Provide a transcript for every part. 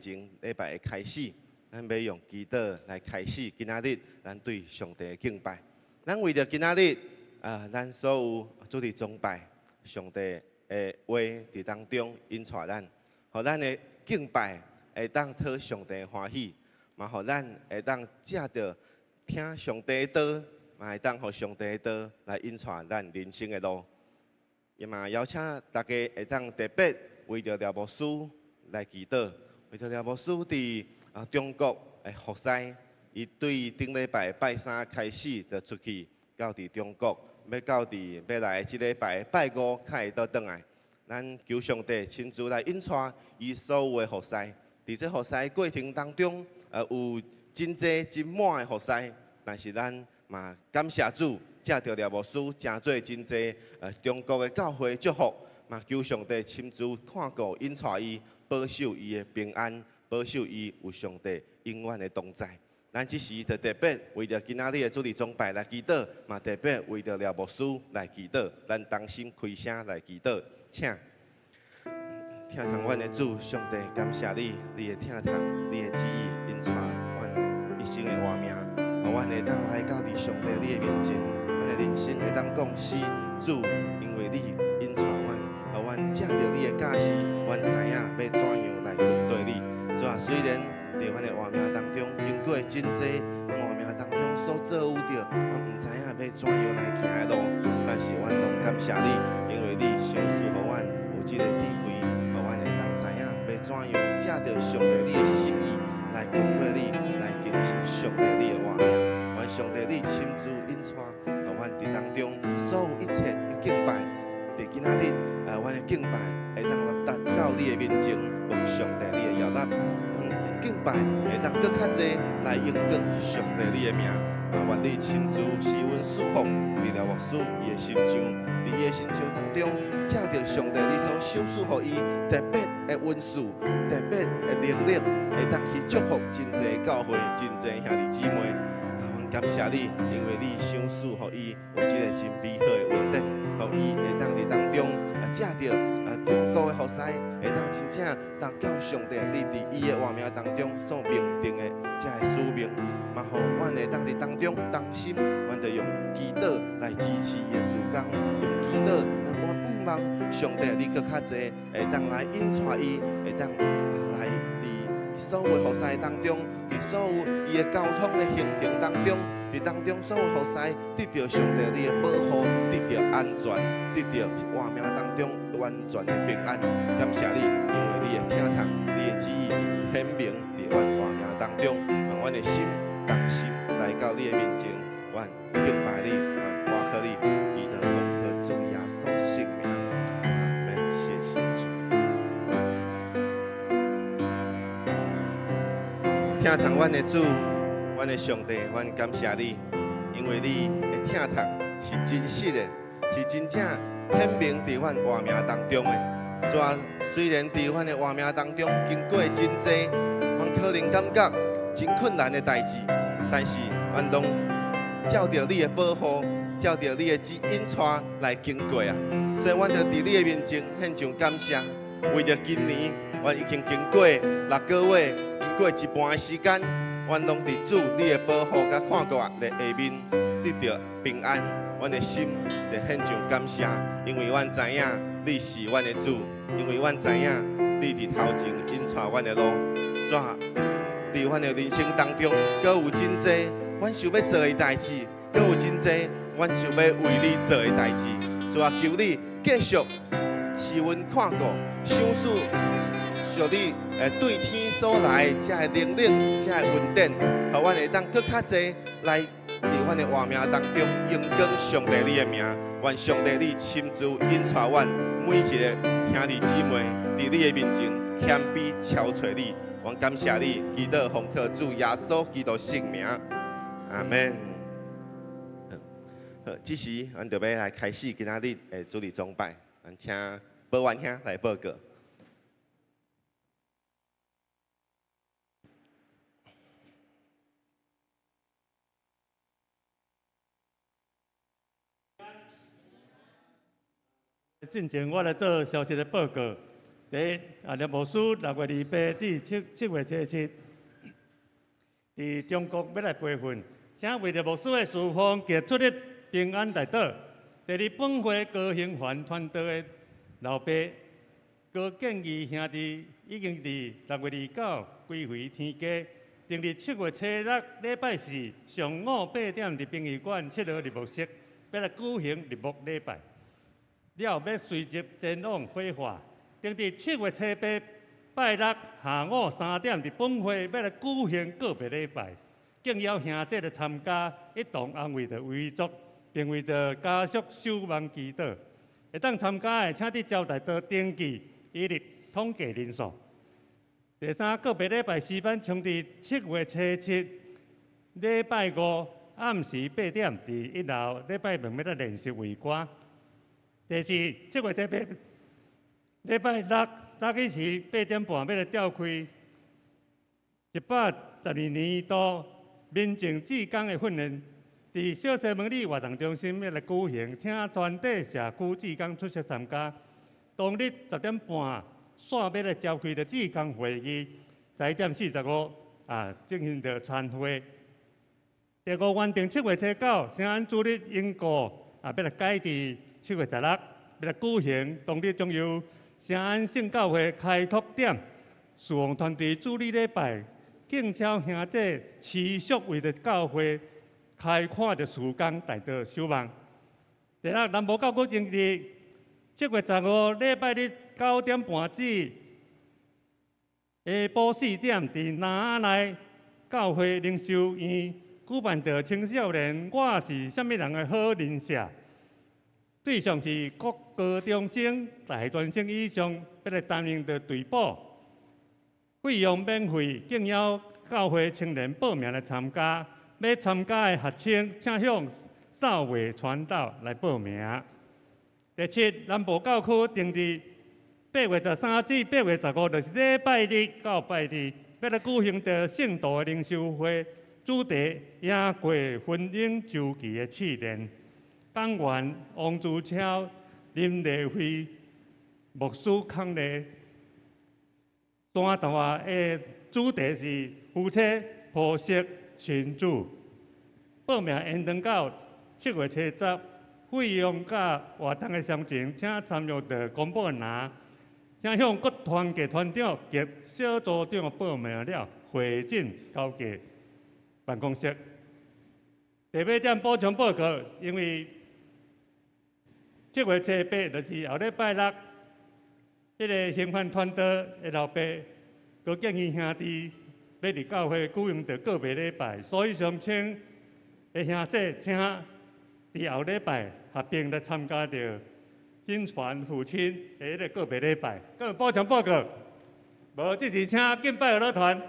前礼拜的开始，咱要用祈祷来开始今仔日咱对上帝的敬拜。咱为着今仔日咱所有主日崇拜，上帝的话伫当中引带咱，互咱的敬拜会当讨上帝欢喜，嘛互咱会当借着听上帝的道，嘛会当互上帝的道来引带咱人生的路。也嘛邀请大家会当特别为着廖牧师来祈祷，为着廖牧师伫中国的服侍，伊对顶礼拜拜三开始就出去到伫中国，要到伫要来即礼拜拜五才会倒转来。咱求上帝亲自来引带伊所有的服侍，伫这服侍过程当中，有真济真满的服侍，但是咱嘛感谢主。借着廖牧师，真做真济中国的教会祝福，嘛求上帝亲自看顾引带伊，保守伊的平安，保守伊有上帝永远的同在。咱这时就特别为着今仔日的主日崇拜来祈祷，嘛特别为着廖牧师来祈祷。咱同心开声来祈祷，请听从阮的主，上帝感谢你，你的听从，你的旨意，引带阮一生的活命，互阮会当来到伫上帝你的面前。咱的人生会当讲是主，因为你引带阮，阮借着你的教示，阮知影要怎样来跟对你。主啊，虽然伫阮的活命当中经过真济，阮活命当中所做有着，阮毋知影要怎样来行的路，但是阮拢感谢你，因为你赏赐互阮有即个智慧，互阮会当知影要怎样借着上帝你的心意来跟对你，来经历上帝你的活命。愿上帝你亲自引带。阮伫当中所有一切的敬拜，伫今仔日，阮的敬拜会当达到你的面前，奉上帝你的摇篮。阮的敬拜会当搁较济来荣光上帝你的名。愿你亲自施恩赐福，伫廖牧师伊的心肠，伫伊的心肠当中，借着上帝你所赏赐互伊特别的恩赐，特别的能力，会当去祝福真济教会、真济兄弟姊妹。感谢你，因为你赏赐互伊有即个真美好的恩典，互伊会当伫当中借着中国的服侍，会当真正当叫上帝你伫伊的活命当中所命定的这个使命，嘛互阮会当伫当中当心，阮着用祈祷来支持耶稣讲，用祈祷，咱阮毋望上帝你搁较济会当来引带伊，会当来伫所有的服侍当中，伫所有伊的交通的行程当中，伫当中所有服侍得到上帝你的保护，得到安全，得到活命当中完全的平安。感谢你，因为你的听从，你的旨意显明伫阮活命当中，让阮的心同心来到你的面前，阮敬拜你，阮夸口你，祈祷奉靠主耶稣圣名。阿门。谢谢主。听从阮的主，阮的上帝，阮感谢你，因为你的听从是真实的，是真正显明伫阮活命当中的。主啊，虽然伫阮的活命当中经过真济，阮可能感觉真困难的代志，但是阮拢照着你的保护，照着你的引带来经过啊。所以，阮就伫你的面前献上感谢。为着今年，阮已经经过6个月。经过一半的时间，阮拢伫主你的保护甲看顾的下面，得到平安。阮的心就献上感谢，因为阮知影你是阮的主，因为阮知影你伫头前引带阮的路。怎伫阮的人生当中，阁有真济阮想要做的代志，阁有真济阮想要为你做的代志。主啊，求你继续施恩看顾，赏赐属你对天所来的这个能力、这个恩典，互阮会当搁较济来伫阮的活命当中荣光上帝你的名。愿上帝你亲自引带阮每一个兄弟姊妹伫你的面前谦卑超找你。愿感谢你，祈祷奉靠主耶稣基督圣名，阿门。好，这时阮就要来开始今仔日的主日崇拜，阮请保元兄来报告。进前，我来做消息的报告。第列牧师6月28至7月77，伫中国要来培训，请为着牧师的侍奉结出的平安大道。第二本会高兴环传道的老爸高建议兄弟已经伫6月29归回天家。定伫7月初6礼拜四上午8点伫殡仪馆7号日牧室，要来举行日牧礼拜。了后要随即前往火化。定伫7月初8拜六下午3点伫本会要来举行告别礼拜，敬邀兄弟来参加，一同安慰着遗族，并为着家属守望祈祷。会当参加的，请伫招待道登记，一律统计人数。第三，告别礼拜时间从伫7月初7礼拜5暗时8点伫1楼，礼拜2要来练习为歌。第四，7月初8礼拜6早起时8点半要来召开112年度民政志工的训练，伫小西门里活动中心要来举行，请全体社区志工出席参加。当日10点半。线要来召开的志工会议，在1点45进行着参会。第5，原定7月初9圣安主日因故要来改伫7月16要来举行。当日将由圣安圣教会开拓点侍奉团队主礼礼拜，敬请兄弟持续为着教会开阔着事工，大道守望。第6，南无教国营伫7月15礼拜日9点半至下晡4点，伫南内教会灵修院举办着青少年我是什么人的好人社，对象是各高中生、大专生以上，要来担任着队补，费用免费，敬邀教会青年报名来参加。要参加的学生，请向少伟传道来报名。第7，南部教区定伫8月13至8月15，就是礼拜日到拜日，要来举行着圣道的灵修会，主题赢过婚姻周期的试炼。讲员王志超、林丽辉、牧师康丽。单段的主题是夫妻婆媳亲主。报名延长到7月10。费用甲活动的详情，请参阅的公布栏，请向各团级团长及小组长报名了，会诊交给办公室。第8点补充报告，因为7月初8就是后礼拜6，迄个兴奋团队的老爸，佮建议兄弟要伫教会举行着告别礼拜，所以想请的兄弟请伫后礼拜合并来参加着新传父亲的迄个告别礼拜。各位补充报告，无即是请敬拜乐团。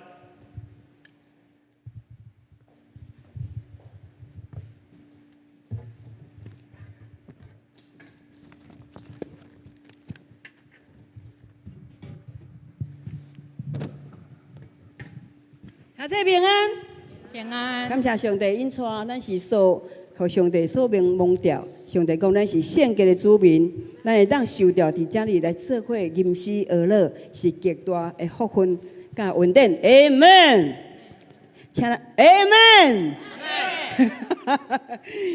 下次平安，平安。感谢上帝引带，咱是互上帝所蒙召。上帝讲咱是圣洁的子民，咱会当受到伫遮里来做伙吟诗而乐，是极大的福分甲恩典。Amen。请咱 Amen。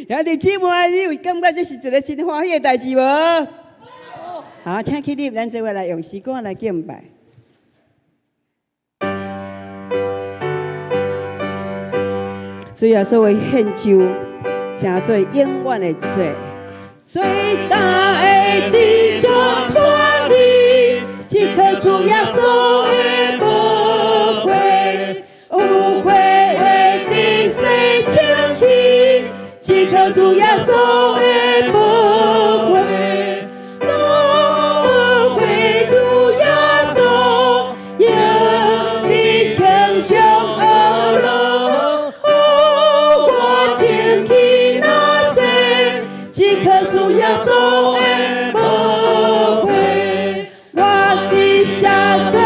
兄弟姊妹，你有感觉这是一个真欢喜的代志无？好，请起立，咱做伙来用诗歌来敬拜。最后所谓献上，成做永远的祭。最大的地作伴侣，只靠主耶稣的宝血，有血为的洗清去，只靠主耶稣的宝血，宝血主耶稣，用你清上恶路。主耶稣的宝血，我的下罪。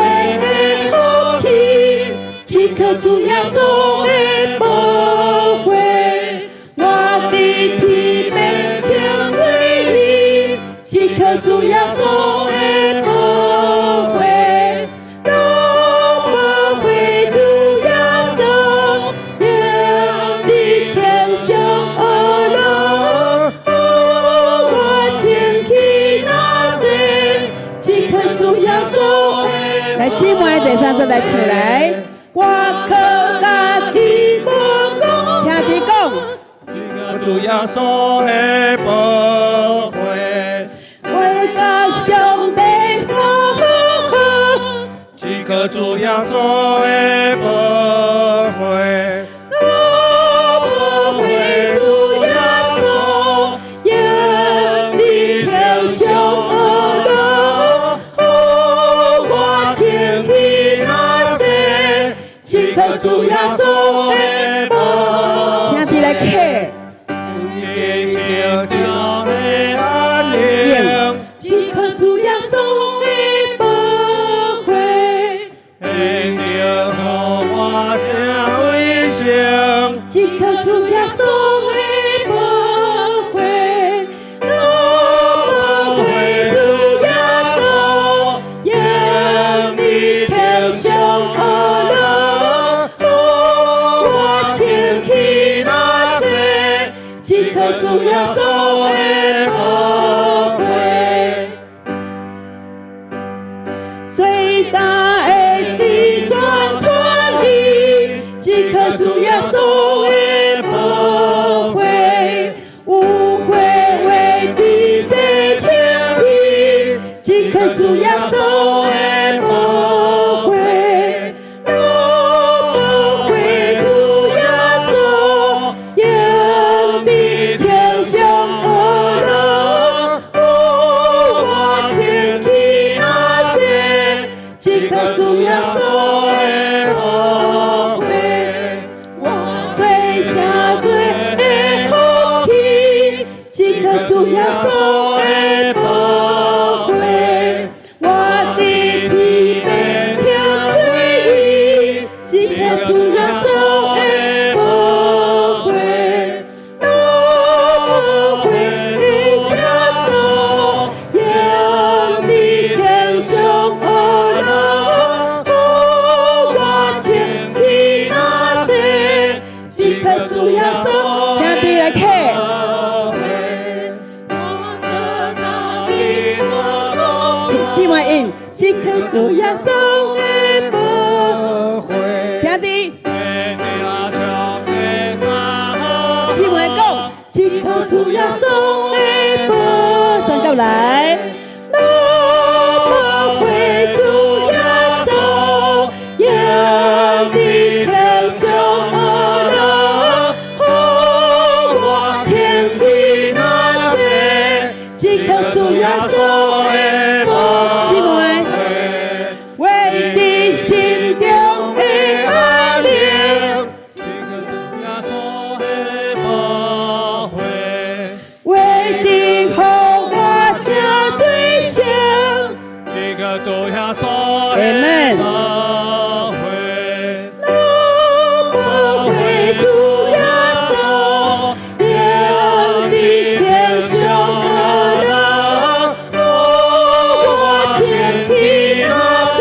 来，姊妹第三节来唱来。我靠家己无讲，兄弟讲，主耶稣的保惠，为甲上帝所好，只靠主耶稣的保惠。保惠主耶稣，让你称颂我乐，我前去那些，只靠主耶稣的保惠。兄弟来客。只靠主耶稣的保惠，只靠主耶稣的保惠，保惠主耶稣，让你称颂我乐，我前去那些，只靠主耶稣的保惠。最大的地全团里，只靠主耶稣的保惠，有会为地世情义，只靠主耶稣的保惠，保惠主耶稣，让你称颂我乐，我前去那些。只靠主耶稣的保惠，我最下最的福气，只靠主耶稣的保惠，我的体变成水意，只靠主耶稣的保惠，保惠的耶稣，让你称颂我乐，我前去那些，只靠主耶稣。兄弟来客。姊妹应，只靠主耶稣的保惠。兄弟，姊妹讲，只靠主耶稣的保，三角来。保惠主耶稣，让你称颂我乐，我前去那些，只靠主耶稣的保。姊妹，为你心中的安宁，为你和我加最香。Amen。保惠主耶稣，让你称颂我乐，我前去那些，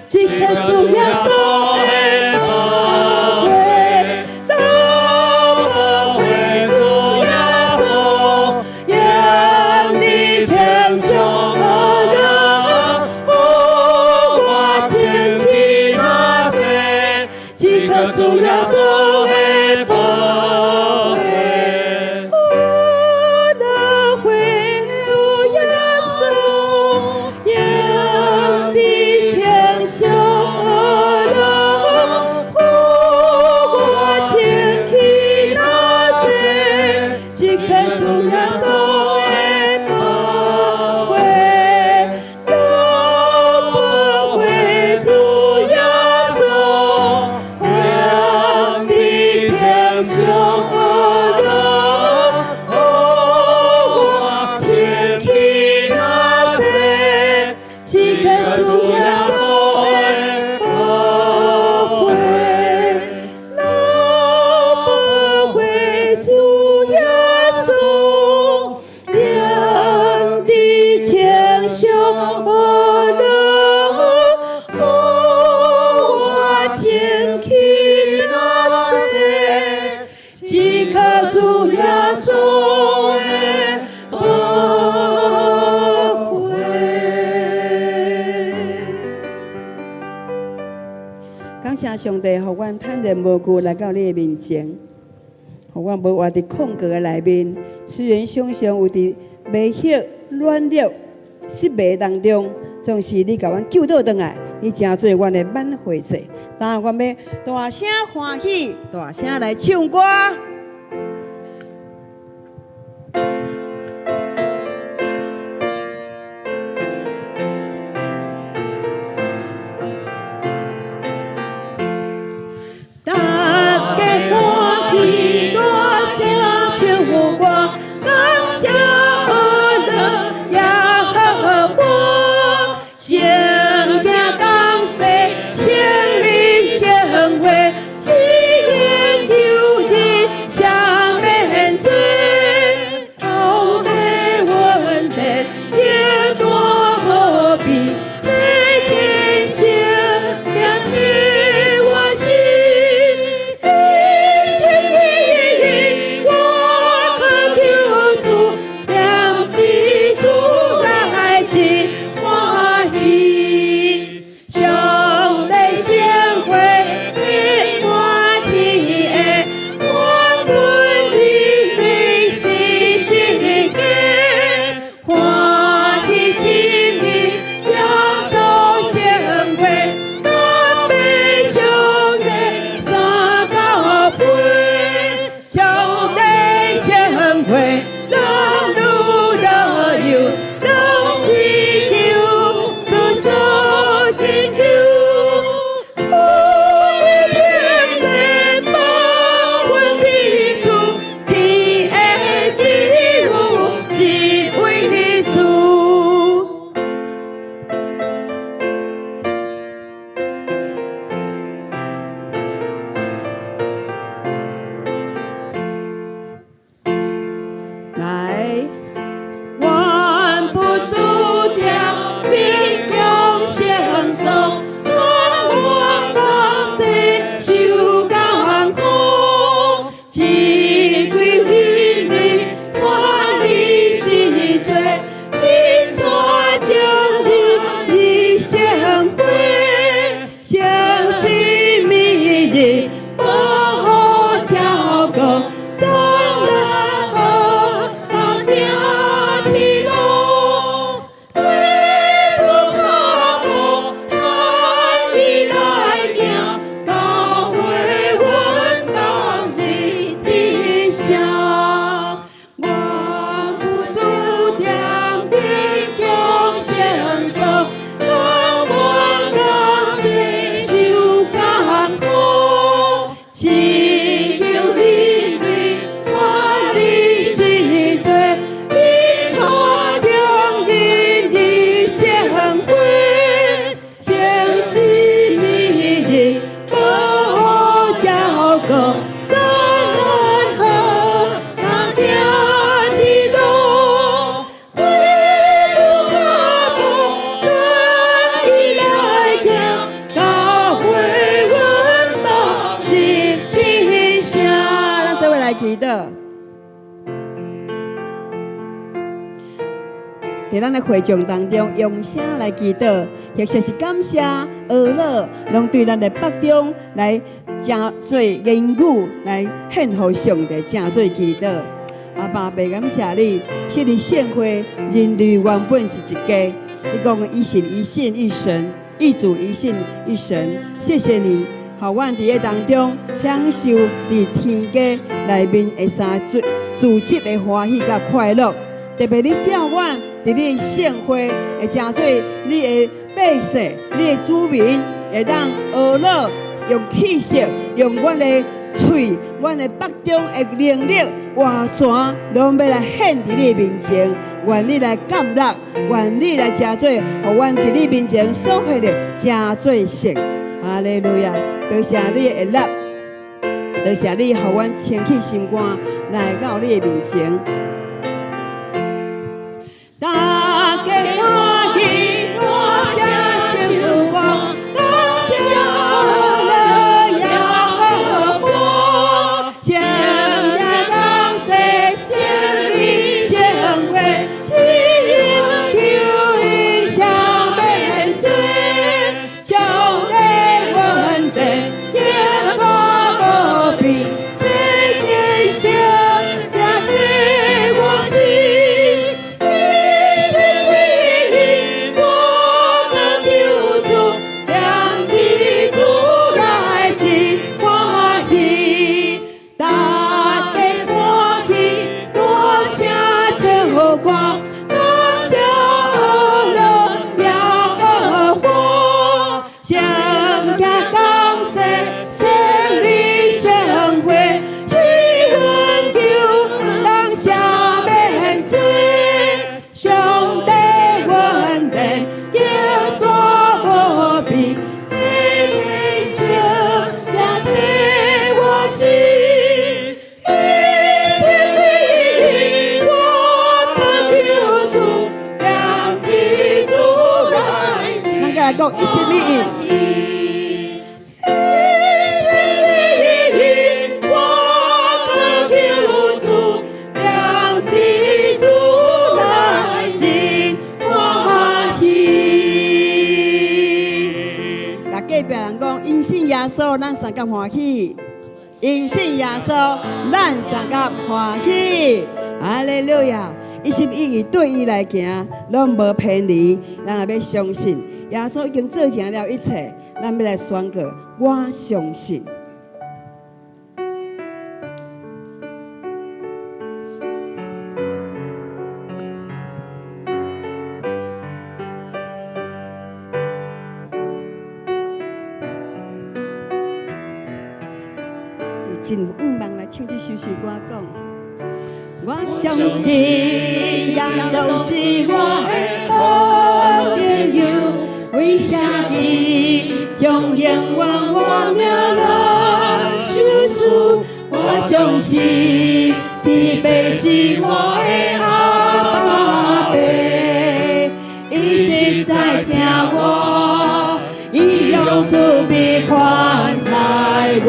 只靠主耶稣的保惠，保惠主耶稣，让你称颂我乐，我前去那些，只靠主耶稣的保惠，我的会主耶稣，让你称颂我乐，谢上帝，互阮坦然无惧来到你的面前，互阮无活伫空格的内面。虽然常常有伫迷惑、软弱、失迷当中，总是你甲阮救倒转来，你真做阮的挽回者。当阮要大声欢喜，大声来唱歌。在咱的会众当中，用声来祈祷，或者是感谢俄勒，拢对咱的北中来真做言语来献给上帝，真做祈祷。阿爸，白感谢你，昔日献会人类原本是一家，你讲一神一信一神，一主一信一神。谢谢你，好，阮伫个当中享受伫天家内面的三自责的欢喜甲快乐，特别你调阮。伫你的献会会真做你的百姓、你的子民，会当学乐用气息、用阮的喙、阮的北中的能力，完全拢要来献伫你面前。愿你来感染，愿你来真做，互阮伫你面前所献的真做成。哈利路亚！多谢你的热，多谢你，互阮清起心肝来到你的面前。大家欢喜，大声唱歌，感谢了耶和华，将呀感谢胜利将会，只有求一下免罪，将来稳定。因信耶稣，咱三甲欢喜；因信耶稣，咱三甲欢喜。哈利路亚！一心一意对伊来行，拢无偏离。咱也要相信，耶稣已经做成了一切，咱要来宣告：我相信。真愿望来唱这首诗歌讲，我相信耶稣是我的好朋友，为啥伊将永远我命来救赎？我相信天父是我的阿爸，一直在听我，伊用慈悲款待我。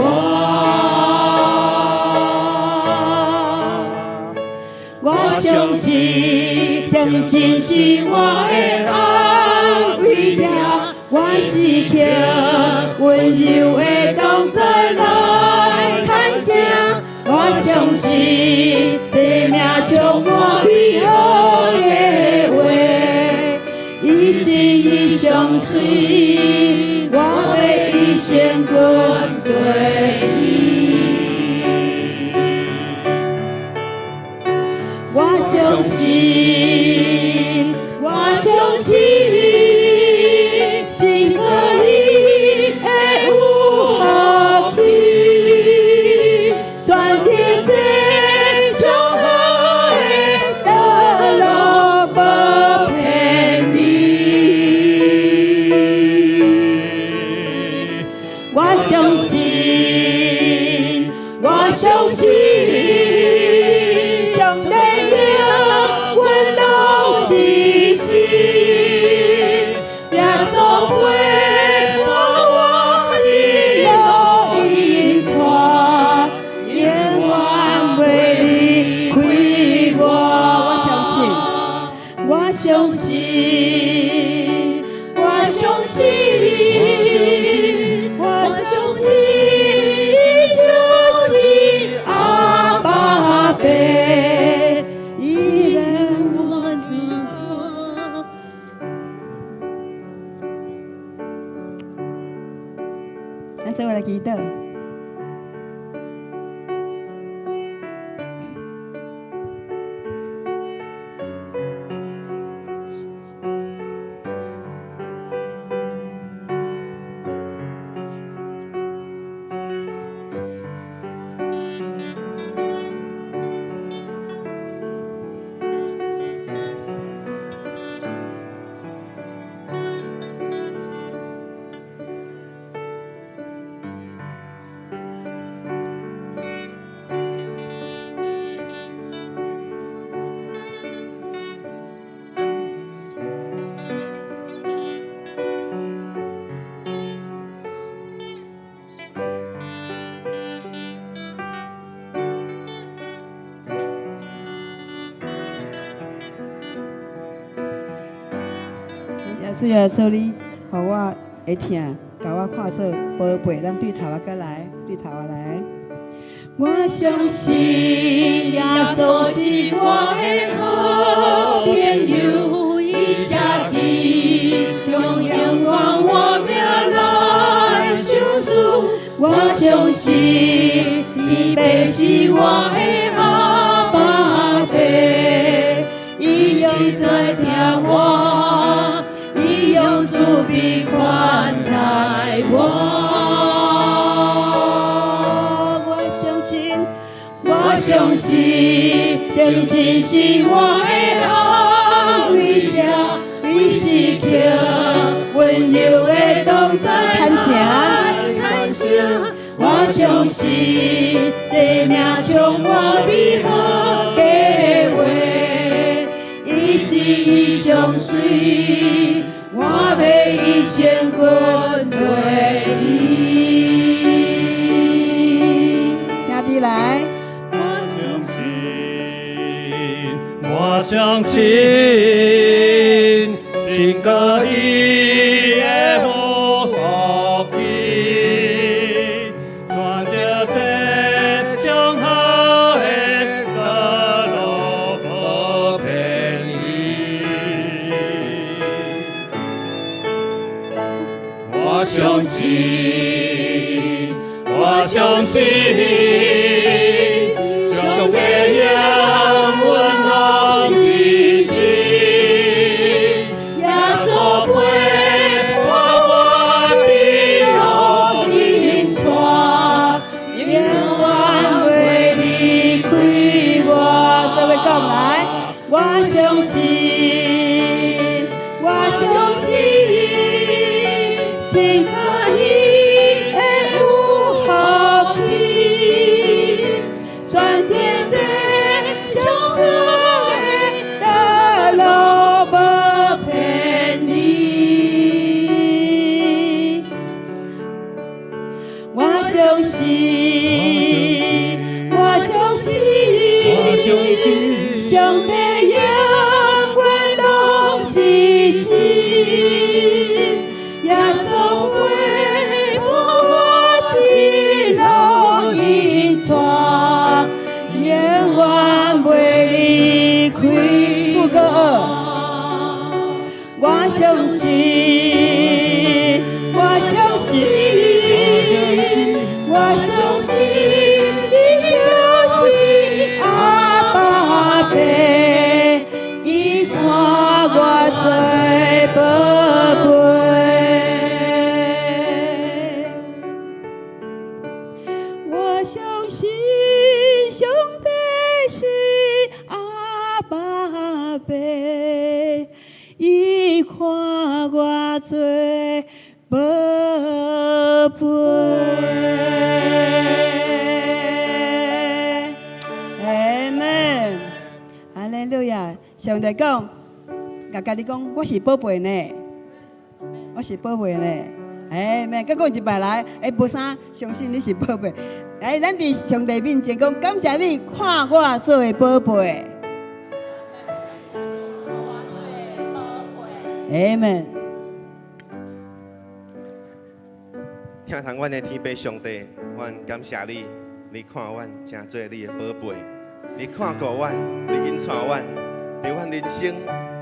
相信真心是我的安慰者，我是靠温柔的同在来看见。我相信生命充满美好的话，以至于相随，我要一生跟对伊。我相信，我相信，是可以的有福气，全天下上好的道路无偏离。我相信，我相信。相信，我相信，我相信，伊就是阿爸爸，伊让我听。咱做伙来祈祷。主耶稣，你互我会听，甲我看做宝贝，咱对头啊，过来，对头啊来。我相信耶稣是我的好朋友，伊下地将永远我命来救赎。我相信天父是我的阿爸爸，伊是在听我。用慈悲款待我，我相信，我相信，真心是我的安慰者，伊是靠温柔的同在看成。我相信，生命充满美好的话，以至于相随。我要一线滚对伊。兄弟来，我相信，信靠伊的福气，传着这上好的道路无偏离。我相信，我相信。上帝让阮拢是真，耶稣陪伴我一路引带，永远袂离开我。这位讲来，我相信，我相信，信靠伊的有福气。转天这上好的道路无偏离，我相信，我相信，上帝永远拢是真，耶稣陪伴我一路引带。永远袂离开。副歌二，我相信，我相信，我相信，你就是阿爸爸，伊看我做宝贝。我相信。上帝是阿爸爸，伊看我做宝贝。阿门，哈利路亚！上帝讲，甲家己讲，我是宝贝呢，我是宝贝呢。哎，咩？再讲一摆来，哎，无啥，相信你是宝贝。来，咱伫上帝面前讲，感谢你看我做的宝贝。阿门。听从阮的天父上帝，阮感谢你，你看阮真做你的宝贝，你看顾阮，你引带阮，伫阮人生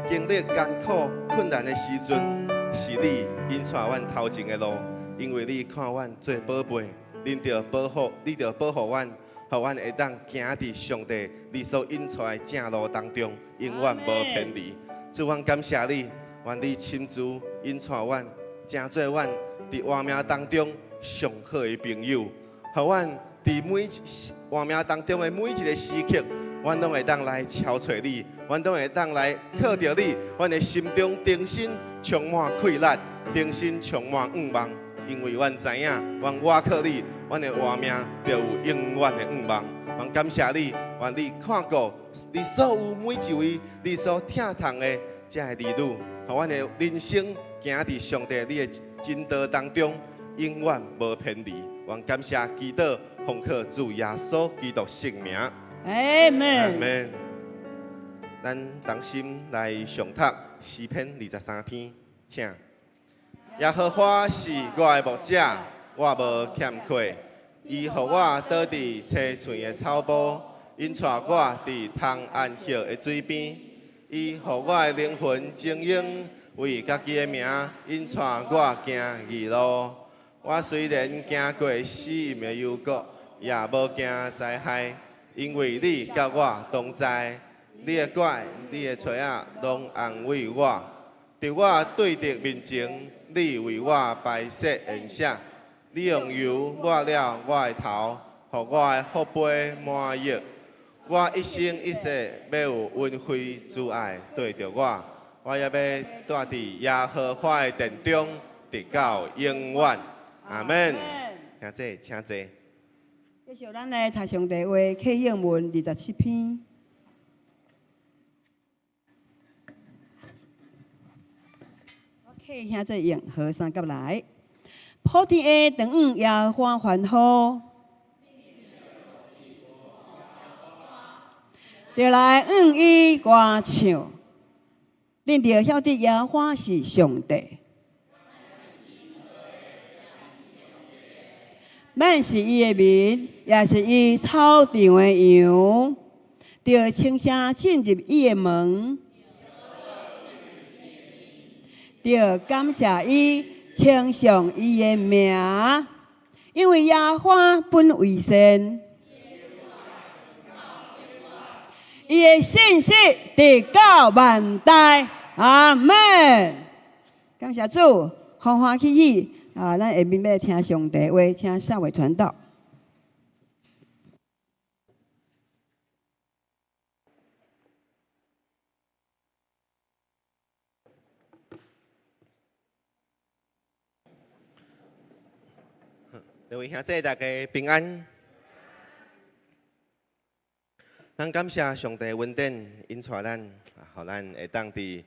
经历艰苦困难的时阵。是你引带阮头前的路，因为你看阮做宝贝，你着保护阮，互阮会当行伫上帝你所引出的正路当中，永远无偏离。主，阮感谢你，愿你亲自引带阮，成做阮伫活命当中上好的朋友，互阮伫活命当中的每一个时刻，阮拢会当来超找你，阮拢会当来靠着你，阮的心中定心。充满快乐，定心充满愿望，因为阮知影，愿我靠你，阮的活命就有永远的愿望。愿感谢你，愿你看顾你所有每一位你所疼痛的这个儿女，互阮的人生行伫上帝你的真道当中，永远无偏离。愿感谢祈祷，奉靠主耶稣基督圣名。阿门。阿门。咱同心来上读诗篇23篇，请。耶和华是我的牧者，我无欠缺。伊予我倒伫青翠的草坡，引带我伫通安息的水边。伊予我的灵魂静养，为家己的名引带我行义路。我虽然行过死荫的幽谷，也无惊灾害，因为你甲我同在。你的拐，你的锤仔，拢安慰我。伫我对敌面前，你为我摆设筵席。你用油抹了我的头，予我的福杯满溢。我一生一世要有恩惠慈爱对着我，我也要住伫耶和华的殿中，直到永远。阿门。请坐，请坐。继续，咱来读上帝话，启应文27篇。替兄这用和尚甲来，普天的长远耶和华欢呼，就来伊歌唱，恁着晓得耶和华是上帝，咱是伊的民，也是伊草场的羊，着轻声进入伊的门。要感谢伊，称颂伊的名，因为耶和华本为善，伊的信息直到万代。阿门。感谢主，欢欢喜喜啊！咱下面要听上帝话，请社会传道。各位兄弟，大家平安。咱感谢上帝恩典，引带咱，互咱会当伫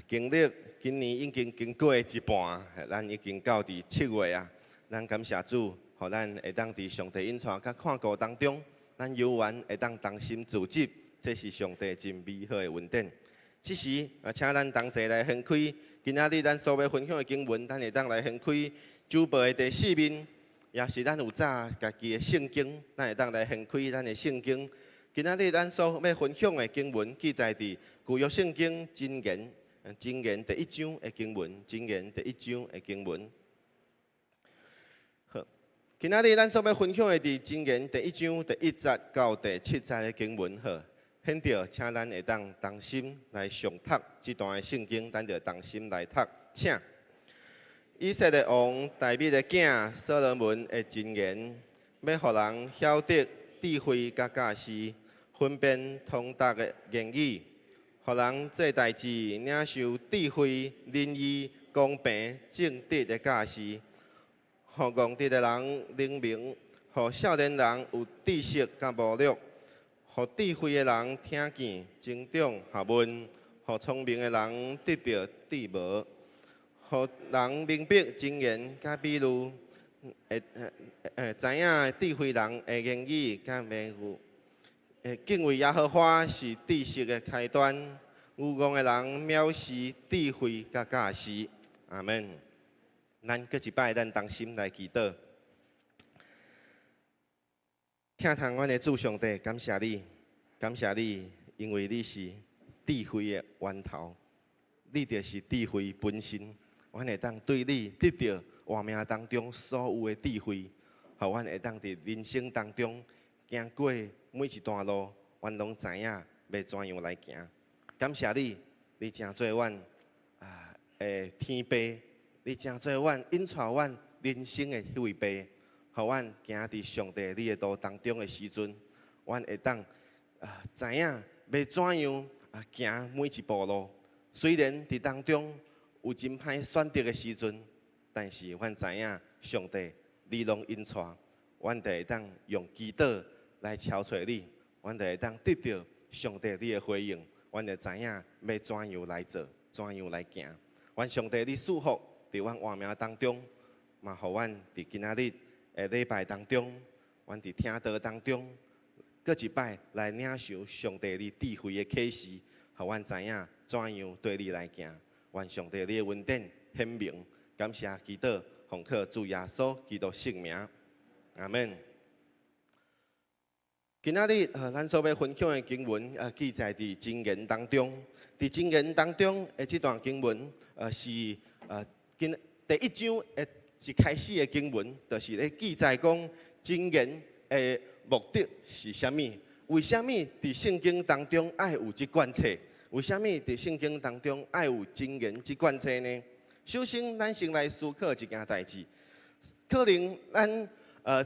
经历今年已经经过一半，咱已经到伫7月啊。咱感谢主，互咱会当伫上帝引带甲看顾当中，咱有缘会当同心自执，这是上帝真美好的恩典。此时请咱同齐来掀开今仔日咱所要分享的经文，咱会当来掀开主报的第4面。也是咱有早家己的圣经，咱会当来掀开咱的圣经。今仔日咱所要分享的经文，记载伫旧约圣经箴言第1章的经文，箴言第1章的经文。好，今仔日咱所要分享的伫箴言第1章第1节到第7节的经文。好，现着请咱会当同心来上读这段的圣经，咱就同心来读，请。以色列王大卫的囝所罗门的箴言，要互人晓得智慧甲教示，分辨通达的言语，互人做代志领受智慧、仁义、公平、正直的教示，互戆直的人灵明，互少年人有知识甲谋略，互智慧的人听见增长学问，互聪明的人得到智谋。互人明白箴言甲比喻，知影智慧人的言语甲名句。敬畏耶和华是知识的开端，有戆的人藐视智慧甲教示。阿门。咱搁一摆，咱同心来祈祷。听从阮的主上帝，感谢你，感谢你，因为你是智慧的源头，你就是智慧本身。阮会当对你得到活命当中所有的智慧，互阮会当伫人生当中行过每一段路，阮拢知影要怎样来行。感谢你，你真做阮的天父，你真做阮引带阮人生的迄位爸，互阮行伫上帝你的道当中的时阵，阮会当知影要怎样行每一步路。虽然伫当中有真歹选择的时阵，但是阮知影上帝你拢引带，阮就会当用祈祷来敲找你，阮就会当得到上帝你的回应，阮就知影要怎样来做，怎样来行。愿上帝你祝福伫阮活命当中，嘛，互阮伫今仔日的礼拜当中，阮伫听道当中，搁一摆来领受上帝你智慧的启示，互阮知影怎样对你来行。愿上帝你的恩典显明，感谢祈祷，奉靠主耶稣基督圣名，阿门。今仔日咱所要分享的经文记载伫箴言当中，伫箴言当中的这段经文是第1章一开始的经文，就是咧记载讲箴言的目的是啥物？为什么伫圣经当中爱有这卷册？为什么伫圣经当中爱有箴言这卷册呢？首先，咱先来思考一件代志，可能咱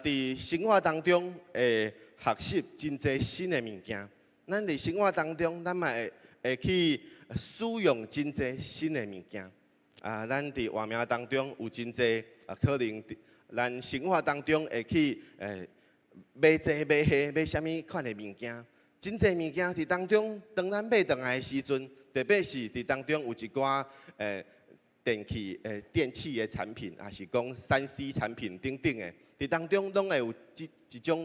伫生活当中会学习真侪新的物件，咱伫生活当中，咱嘛会去使用真侪新的物件。咱伫活命当中有真侪可能咱生活当中会去买这买迄买啥物款的物件。真侪物件伫当中，当咱买倒来的时阵，特别是伫当中有一寡电器的产品，还是讲3C 产品等等的，伫当中拢会有一种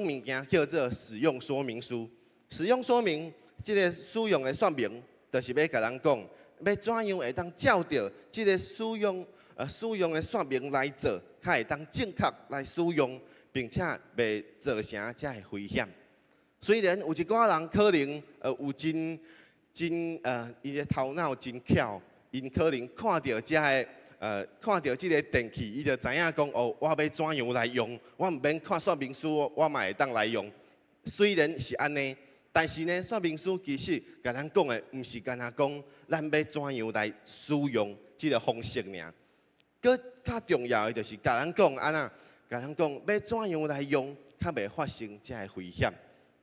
物件叫做使用说明书。使用说明，即个使用的说明，就是要甲咱讲，要怎样会当照着即个使用的说明来做，才会当正确来使用，并且袂造成遮个危险。虽然有一寡人可能有伊的头脑真巧，因可能看到看到即个电器，伊就知影讲哦，我要怎样来用，我毋免看说明书，我嘛会当来用。虽然是安尼，但是呢，说明书其实甲咱讲的，毋是干那讲咱要怎样来使用即个方式尔。搁较重要的就是甲咱讲安那，甲咱讲要怎样来用，较袂发生遮个危险。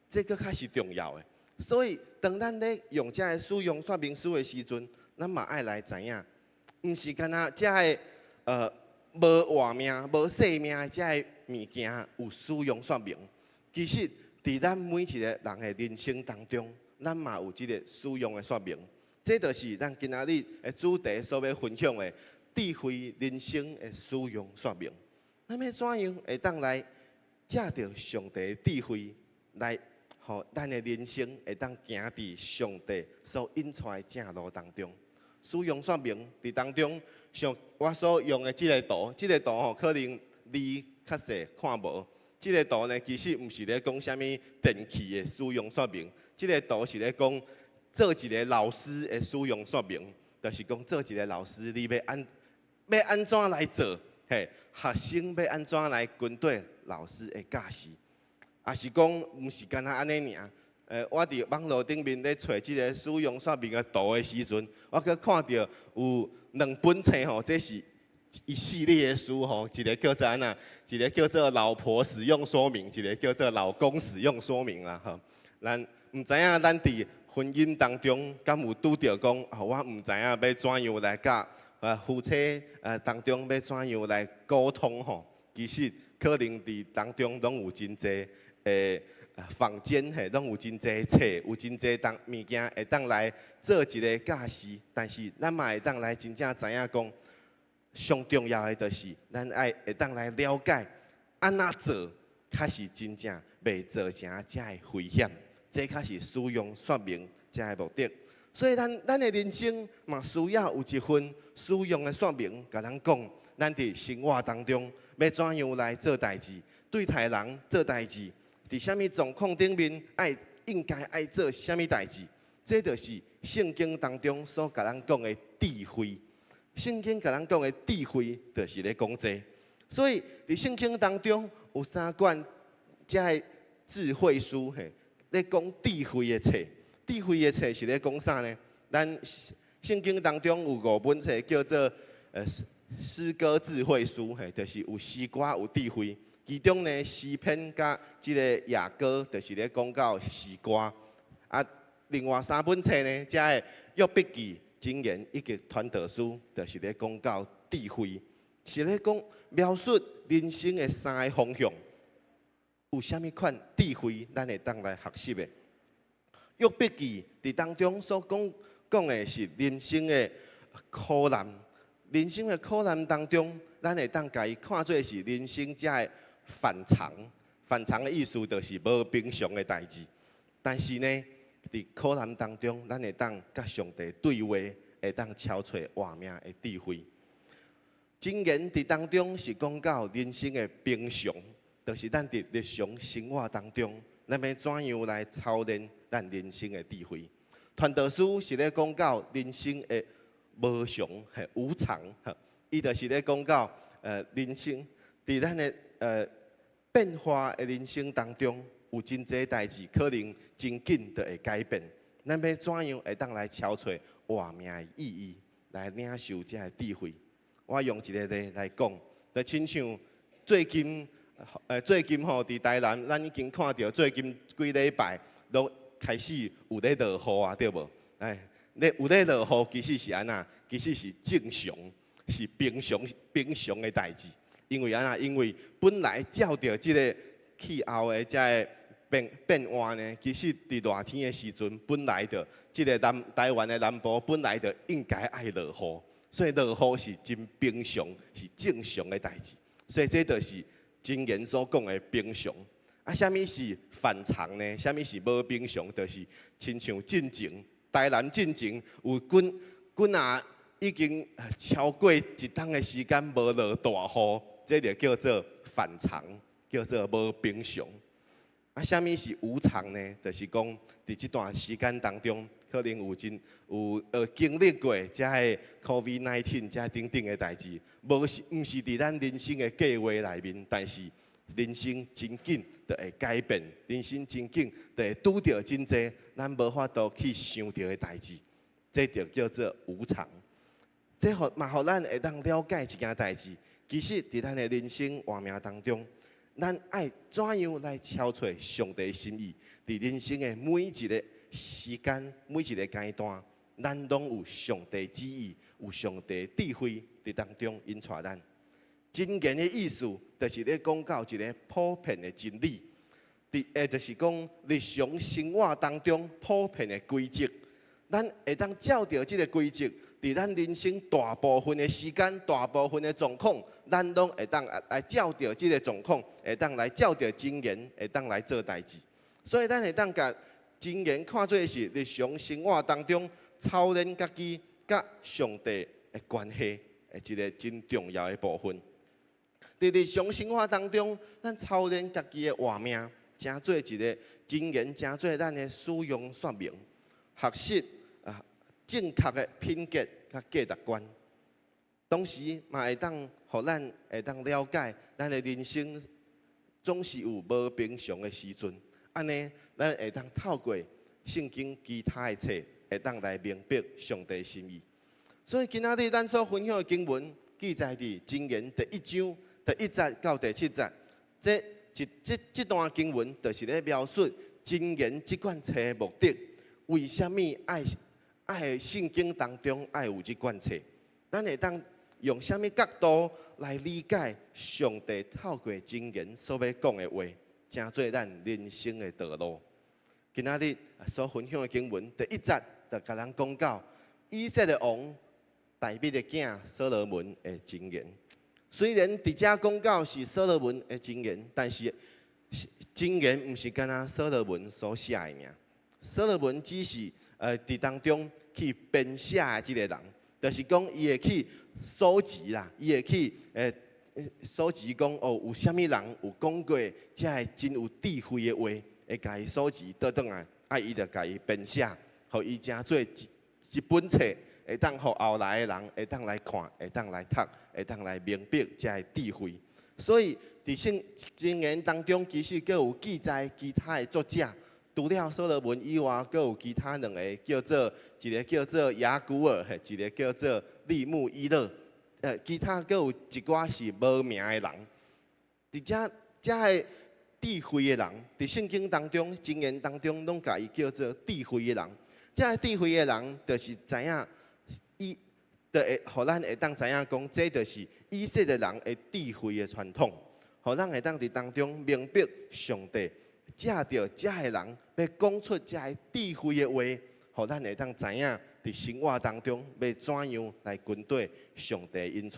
这个较是重要的。所以，当咱咧用遮个使用说明书的时阵，咱嘛爱来知影，毋是干那遮个无活命、无生命的遮个物件有使用说明。其实，伫咱每一个人的人生当中，咱嘛有即个使用的说明。这就是咱今仔日的主题所要分享的智慧人生的使用说明。咱要怎样会当来借着上帝的智慧来？互咱的人生会当行伫上帝所引出的正路当中。使用说明伫当中，像我所用的即个图，即个图吼可能你较细看无。即个图呢，其实毋是咧讲啥物电器的使用说明，即个图是咧讲做一个老师的使用说明，就是讲做一个老师，你要安怎来做？嘿，学生要安怎来军队老师的教示？也是讲，毋是干那安尼尔。我伫网络顶面咧找即个使用说明的图的时阵，我佮看到有2本册吼，这是一系列的书吼，一个叫做安那，一个叫做老婆使用说明，一个叫做老公使用说明啦吼。咱毋知影咱伫婚姻当中，敢有拄着讲，我毋知影要怎样来甲夫妻当中要怎样来沟通吼。其实可能伫当中拢有真济。坊间嘿，拢有真济册，有真济物件会当来做一个教示，但是咱嘛会当来真正知影讲，上重要的就是咱会当来了解安怎做，才是真正袂造成遮个危险，这才是使用说明遮个目的。所以咱的人生嘛需要有一份使用的说明，甲咱讲，咱伫生活当中要怎样来做代志，对待人做代志。伫啥物状况顶面，应该爱做啥物代志？这就是圣经当中所甲咱讲的智慧。圣经甲咱讲的智慧，就是咧讲这。所以伫圣经当中有3卷遮个智慧书，嘿，咧讲智慧的册。智慧的册是咧讲啥呢？咱圣经当中有5本册叫做诗歌智慧书，嘿，就是有诗歌有智慧。其中呢，诗篇甲即个雅歌，就是咧讲到诗歌。另外3本册呢，遮个约笔记、箴言以及传道书，就是咧讲到智慧，是咧讲描述人生的3个方向。有啥物款智慧，咱会当来学习的？约笔记伫当中所讲的是人生的苦难，人生的苦难当中，咱会当甲伊看做是人生遮个反常。反常的意思就是无平常的代志。但是呢，伫苦难当中，咱会当甲上帝对话，会当超出活命的智慧。箴言伫当中是讲到人生的平常，就是咱伫日常生活当中，咱要怎样来操练咱人生的智慧。传道书是咧讲到人生的无常、无常，伊就是咧讲到人生伫咱的变化的人生当中，有真济代志可能真紧就会改变。咱要怎样会当来超出活命的意义，来领受这个智慧？我用一个例来讲，就亲像最近吼伫台南，咱已经看到最近几礼拜都开始有咧落雨啊，对无？有咧落雨其实是安那？其实是正常，是平常的代志。因为安那？因为本来照着即个气候的遮个变化呢，其实伫热天的时阵，本来就即个台湾的南部本来就应该爱落雨，所以落雨是真平常，是正常的代志。所以这就是真言所讲的平常。啊，什么是反常呢？什么是无平常？就是亲像进前，台南进前有滚啊，已经超过一冬的时间无落大雨，这就叫做反常，叫做无平常。啊，什么是无常呢？就是讲伫这段时间当中，可能有经历过这个 COVID-19 这等等的代志，毋是伫咱人生的计划内面，但是人生真紧就会改变，人生真紧就会拄到真济咱无法度去想到的代志，这就叫做无常。这互咱会当了解一件代志，其实伫咱的人生活命当中，咱爱怎样来超出上帝的心意？伫人生的每一个时间、每一个阶段，咱拢有上帝旨意，有上帝智慧伫当中引带咱。真言的意思，就是咧讲到一个普遍的真理，就是讲日常生活当中普遍的规则，咱会当照着这个规则，伫咱人生大部分的时间、大部分的状况，咱拢会当来照着这个状况，会当来照着真言，会当来做代志。所以咱会当甲真言看做是日常生活当中操练家己甲上帝的关系的一个真重要的部分。伫日常生活当中，咱操练家己的活命，真做一个真言，真做咱的使用说明，学习正确的品格甲价值观。同时嘛会当，互咱会当了解，咱的人生总是有无平常的时阵。安尼，咱会当透过圣经其他的册，会当来明白上帝的心意。所以今仔日咱所分享的经文，记载伫箴言第1章第1节到第7节。这段经文，就是咧描述箴言这卷册的目的。为什么爱圣经当中爱有这卷册？咱会当用什么角度来理解上帝透过箴言所要讲的话？成做咱人生的道路。今仔日所分享的经文，第1节就甲咱讲到以色列王大卫的囝所罗门的箴言。虽然伫遮讲到是所罗门的箴言，但是箴言毋是干那所罗门所写的尔。所罗门只是伫当中去编写的这个人，就是讲伊会去收集啦，伊会去收集讲有啥物人有讲过，才会真有智慧的话，会甲伊收集倒转来，伊就甲伊编写，互伊成做一本册，会当互后来的人会当来看，会当来读，会当来明白才会智慧。所以伫箴言当中，其实阁有记载其他的作者，除了所罗门以外，阁有其他2个一个叫做雅古尔，一个叫做利木伊勒。其他阁有一寡是无名的人，伫遮个智慧的人，伫圣经当中、箴言当中，拢甲伊叫做智慧的人。遮个智慧的人，就是知影就会，互咱会当知影讲，这就是以色列人的智慧的传统，互咱会当伫当中明白上帝借着遮个人要讲出遮个智慧的话，互咱会当知影。伫生活当中要怎样来军队上帝引带？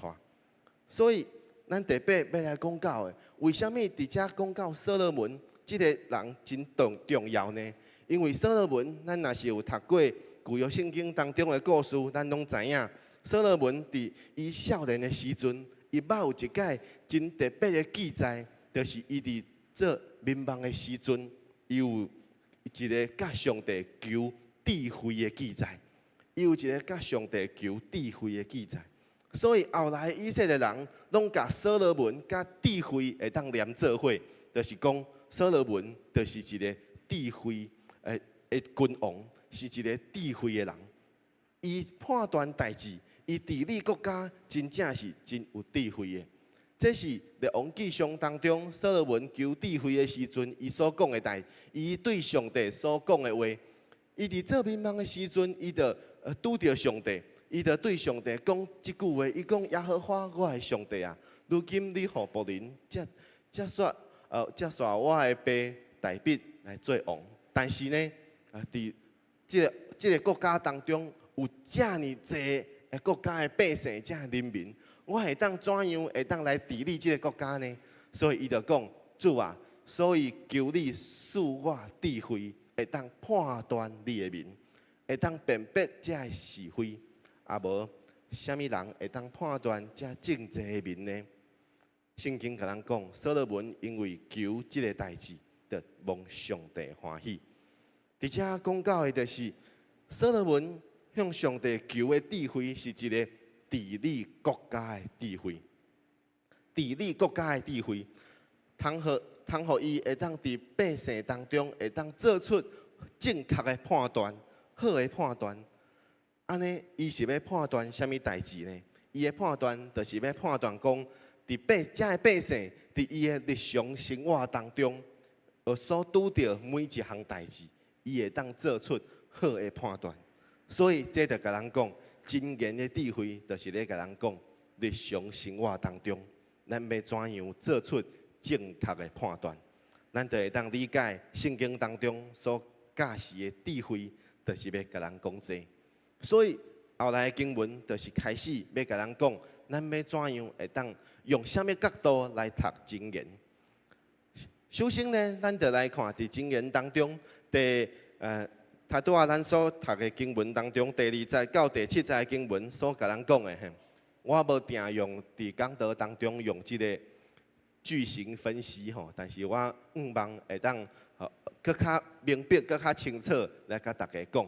所以咱特别要来讲到的，为什么伫遮讲到所罗门这个人真重要呢？因为所罗门，咱若是有读过旧约圣经当中的故事，咱拢知影，所罗门伫伊少年的时阵，伊捌有一届真特别的记载，就是伊伫做民望的时阵，伊有一个甲上帝求智慧的记载。伊有一个甲上帝求智慧的记载，所以后来以色列人拢甲所罗门甲智慧会当连做伙，就是讲所罗门就是一个智慧的君王，是一个智慧的人。伊判断代志，伊治理国家，真正是真有智慧的。这是《列王纪上》当中所罗门求智慧的时阵，伊所讲的代，伊对上帝所讲的话。伊伫做民望的时阵，伊就拄着上帝，伊就对上帝讲即句话，伊讲耶和华我的上帝啊，如今你互仆人接续我的爸大卫来做王，但是呢，伫即个国家当中有遮尔济国家的百姓、这人民，我会当怎样会当来治理这个国家呢？所以伊就讲，主啊，所以求你赐我智慧，会当判断你的民，会当辨别这的是非，啊无，什么人会当判断这正直的民呢？圣经甲咱讲，所罗门因为求这个代志，就蒙上帝欢喜。而且讲到的就是所罗门向上帝求的智慧，是一个治理国家的智慧。治理国家的智慧，通互伊会当伫百姓当中会当做出正确的判断、好的判断。安尼，伊是要判断什么代志呢？伊的判断就是要判断讲，伫遮的百姓伫伊的日常生活当中，所拄到每一项代志，伊会当做出好的判断。所以，这就甲咱讲，真言的智慧，就是咧甲咱讲，日常生活当中，咱要怎样做出正确的判断？咱就会当理解圣经当中所教示的智慧，就是要甲咱讲这。所以后来的经文就是开始要甲咱讲，咱要怎样会当用什么角度来读箴言？首先呢，咱就来看伫箴言当中他拄仔咱所读的经文当中，第2节到第7节的经文所甲咱讲的，我无定用伫讲道当中用这个句型分析吼，但是我望会当更较明白、更较清楚来甲大家讲。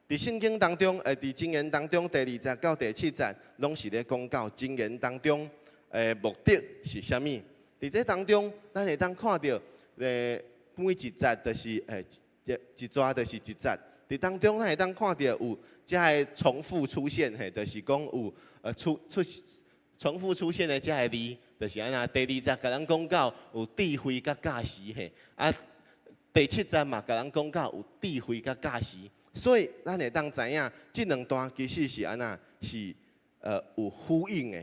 伫圣经当中，伫箴言当中第2节到第7节，拢是咧讲到箴言当中目的是啥物？伫这当中，咱会当看到每一节就是一抓就是一节。伫当中，咱会当看到有这个重复出现，就是讲有重复出现的这个字，就是安那。第2节甲咱讲到有智慧甲教识，第7节嘛甲咱讲到有智慧甲教识。所以，咱会当知影，这两段其实是安那是有呼应的。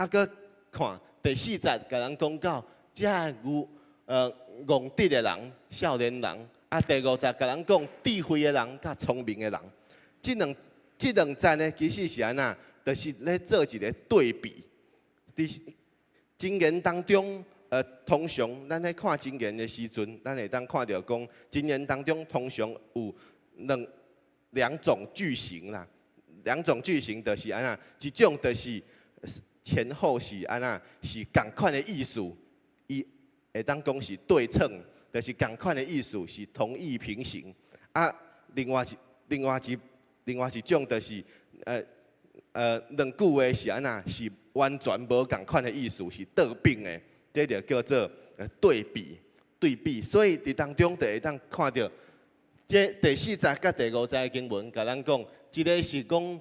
搁看第4节甲咱讲到，这有憨直的人、少年人。第5节甲咱讲智慧的人甲聪明的人。这两节呢，其实是安那，就是咧做一个对比。伫箴言当中，通常咱咧看箴言的时阵，咱会当看到讲，箴言当中通常有两种句型啦，两种句型就是安那，一种就是前后是安那，是同款的意思，伊会当讲是对称，就是同款的意思是同义平行。另外一种就是两句话是安那，是完全无同款的意思，是倒并的，这就叫做对比。所以伫当中就会当看到。这第4节甲第5节的经文，甲咱讲，一个是讲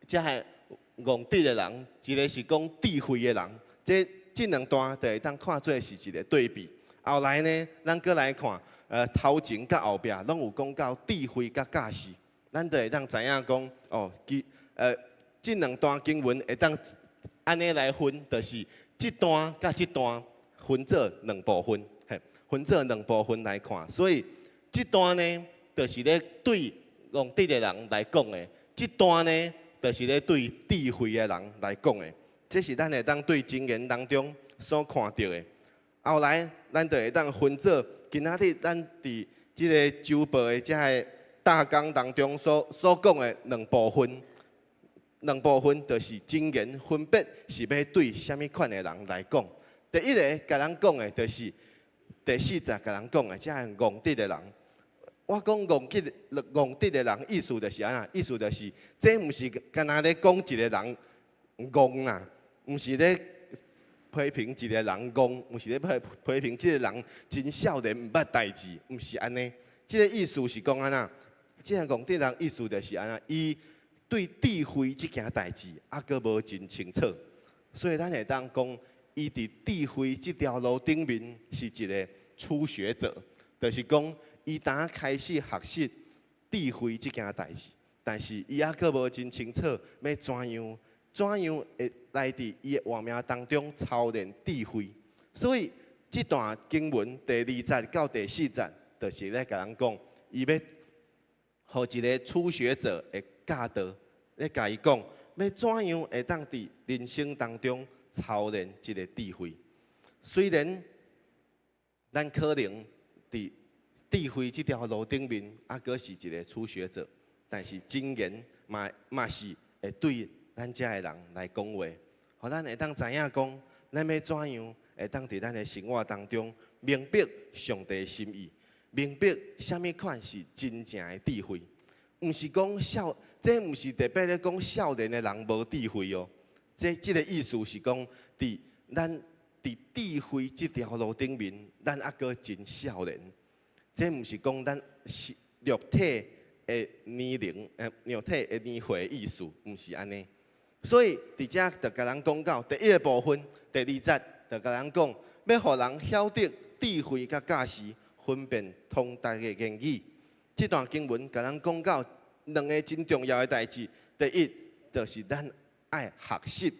这憨直的人，一个是讲智慧的人。这两段就会当看做是一个对比。后来呢，咱搁来看，头前甲后壁拢有讲到智慧甲教识，咱就会当知影讲，这两段经文会当安尼来分，就是这段甲这段分做两部分，分做两部分来看。所以这段呢，就是咧对憨直的人来讲的；这段呢，就是咧对智慧的人来讲的。这是咱会当对箴言当中所看到的。后来，咱就会当分做今仔日咱伫这个周报的这个大纲当中所讲的两部分。两部分就是箴言分别是要对什么款的人来讲。第一个甲咱讲的，就是第4节甲咱讲的，这憨直的人。我讲憨直的人，意思就是安那，意思就是，这毋是干那咧讲一个人憨啦，毋是咧批评一个人憨，毋是咧批评这个人真少年毋捌代志，毋是安尼。这个意思是讲安那，这个憨直人意思就是安那，伊对智慧这件代志阁无真清楚，所以咱会当讲，伊伫智慧这条路顶面是一个初学者，就是讲。伊当开始学习智慧这件代志，但是伊阁无真清楚要怎样会来伫伊的活命当中操练智慧。所以这段经文第2节到第4节，就是咧甲咱讲，伊要互一个初学者的教导，咧甲伊讲，要怎样会当伫人生当中操练一个智慧？虽然咱可能伫智慧这条路顶面，阁是一个初学者，但是经验嘛是会对咱遮的人来讲话，互咱会当知影讲，咱要怎样会当伫咱的生活当中明白上帝的心意，明白啥物款是真正的智慧。毋是讲这毋是特别咧讲少年的人无智慧哦。这个意思是讲，咱伫智慧这条路顶面，咱阁真少年。这毋是讲咱肉体的年龄，肉体的年岁的意思，毋是安尼。所以伫遮就甲人讲到第一个部分，第二节就甲人讲，要互人晓得智慧甲教识，分辨通达的言语。这段经文甲咱讲到两个真重要的代志，第一就是咱爱学习，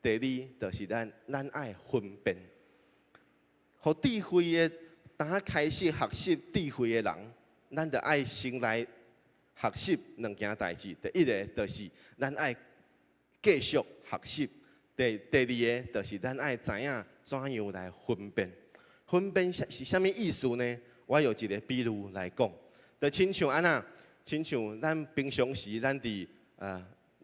第二就是咱爱分辨。互智慧的，当开始学习智慧的人，咱就爱先来学习两件代志。第一个就是咱爱继续学习，第二个就是咱爱知影怎样来分辨。分辨是啥物意思呢？我用一个比喻来讲，就亲像安那，亲像咱平常时咱伫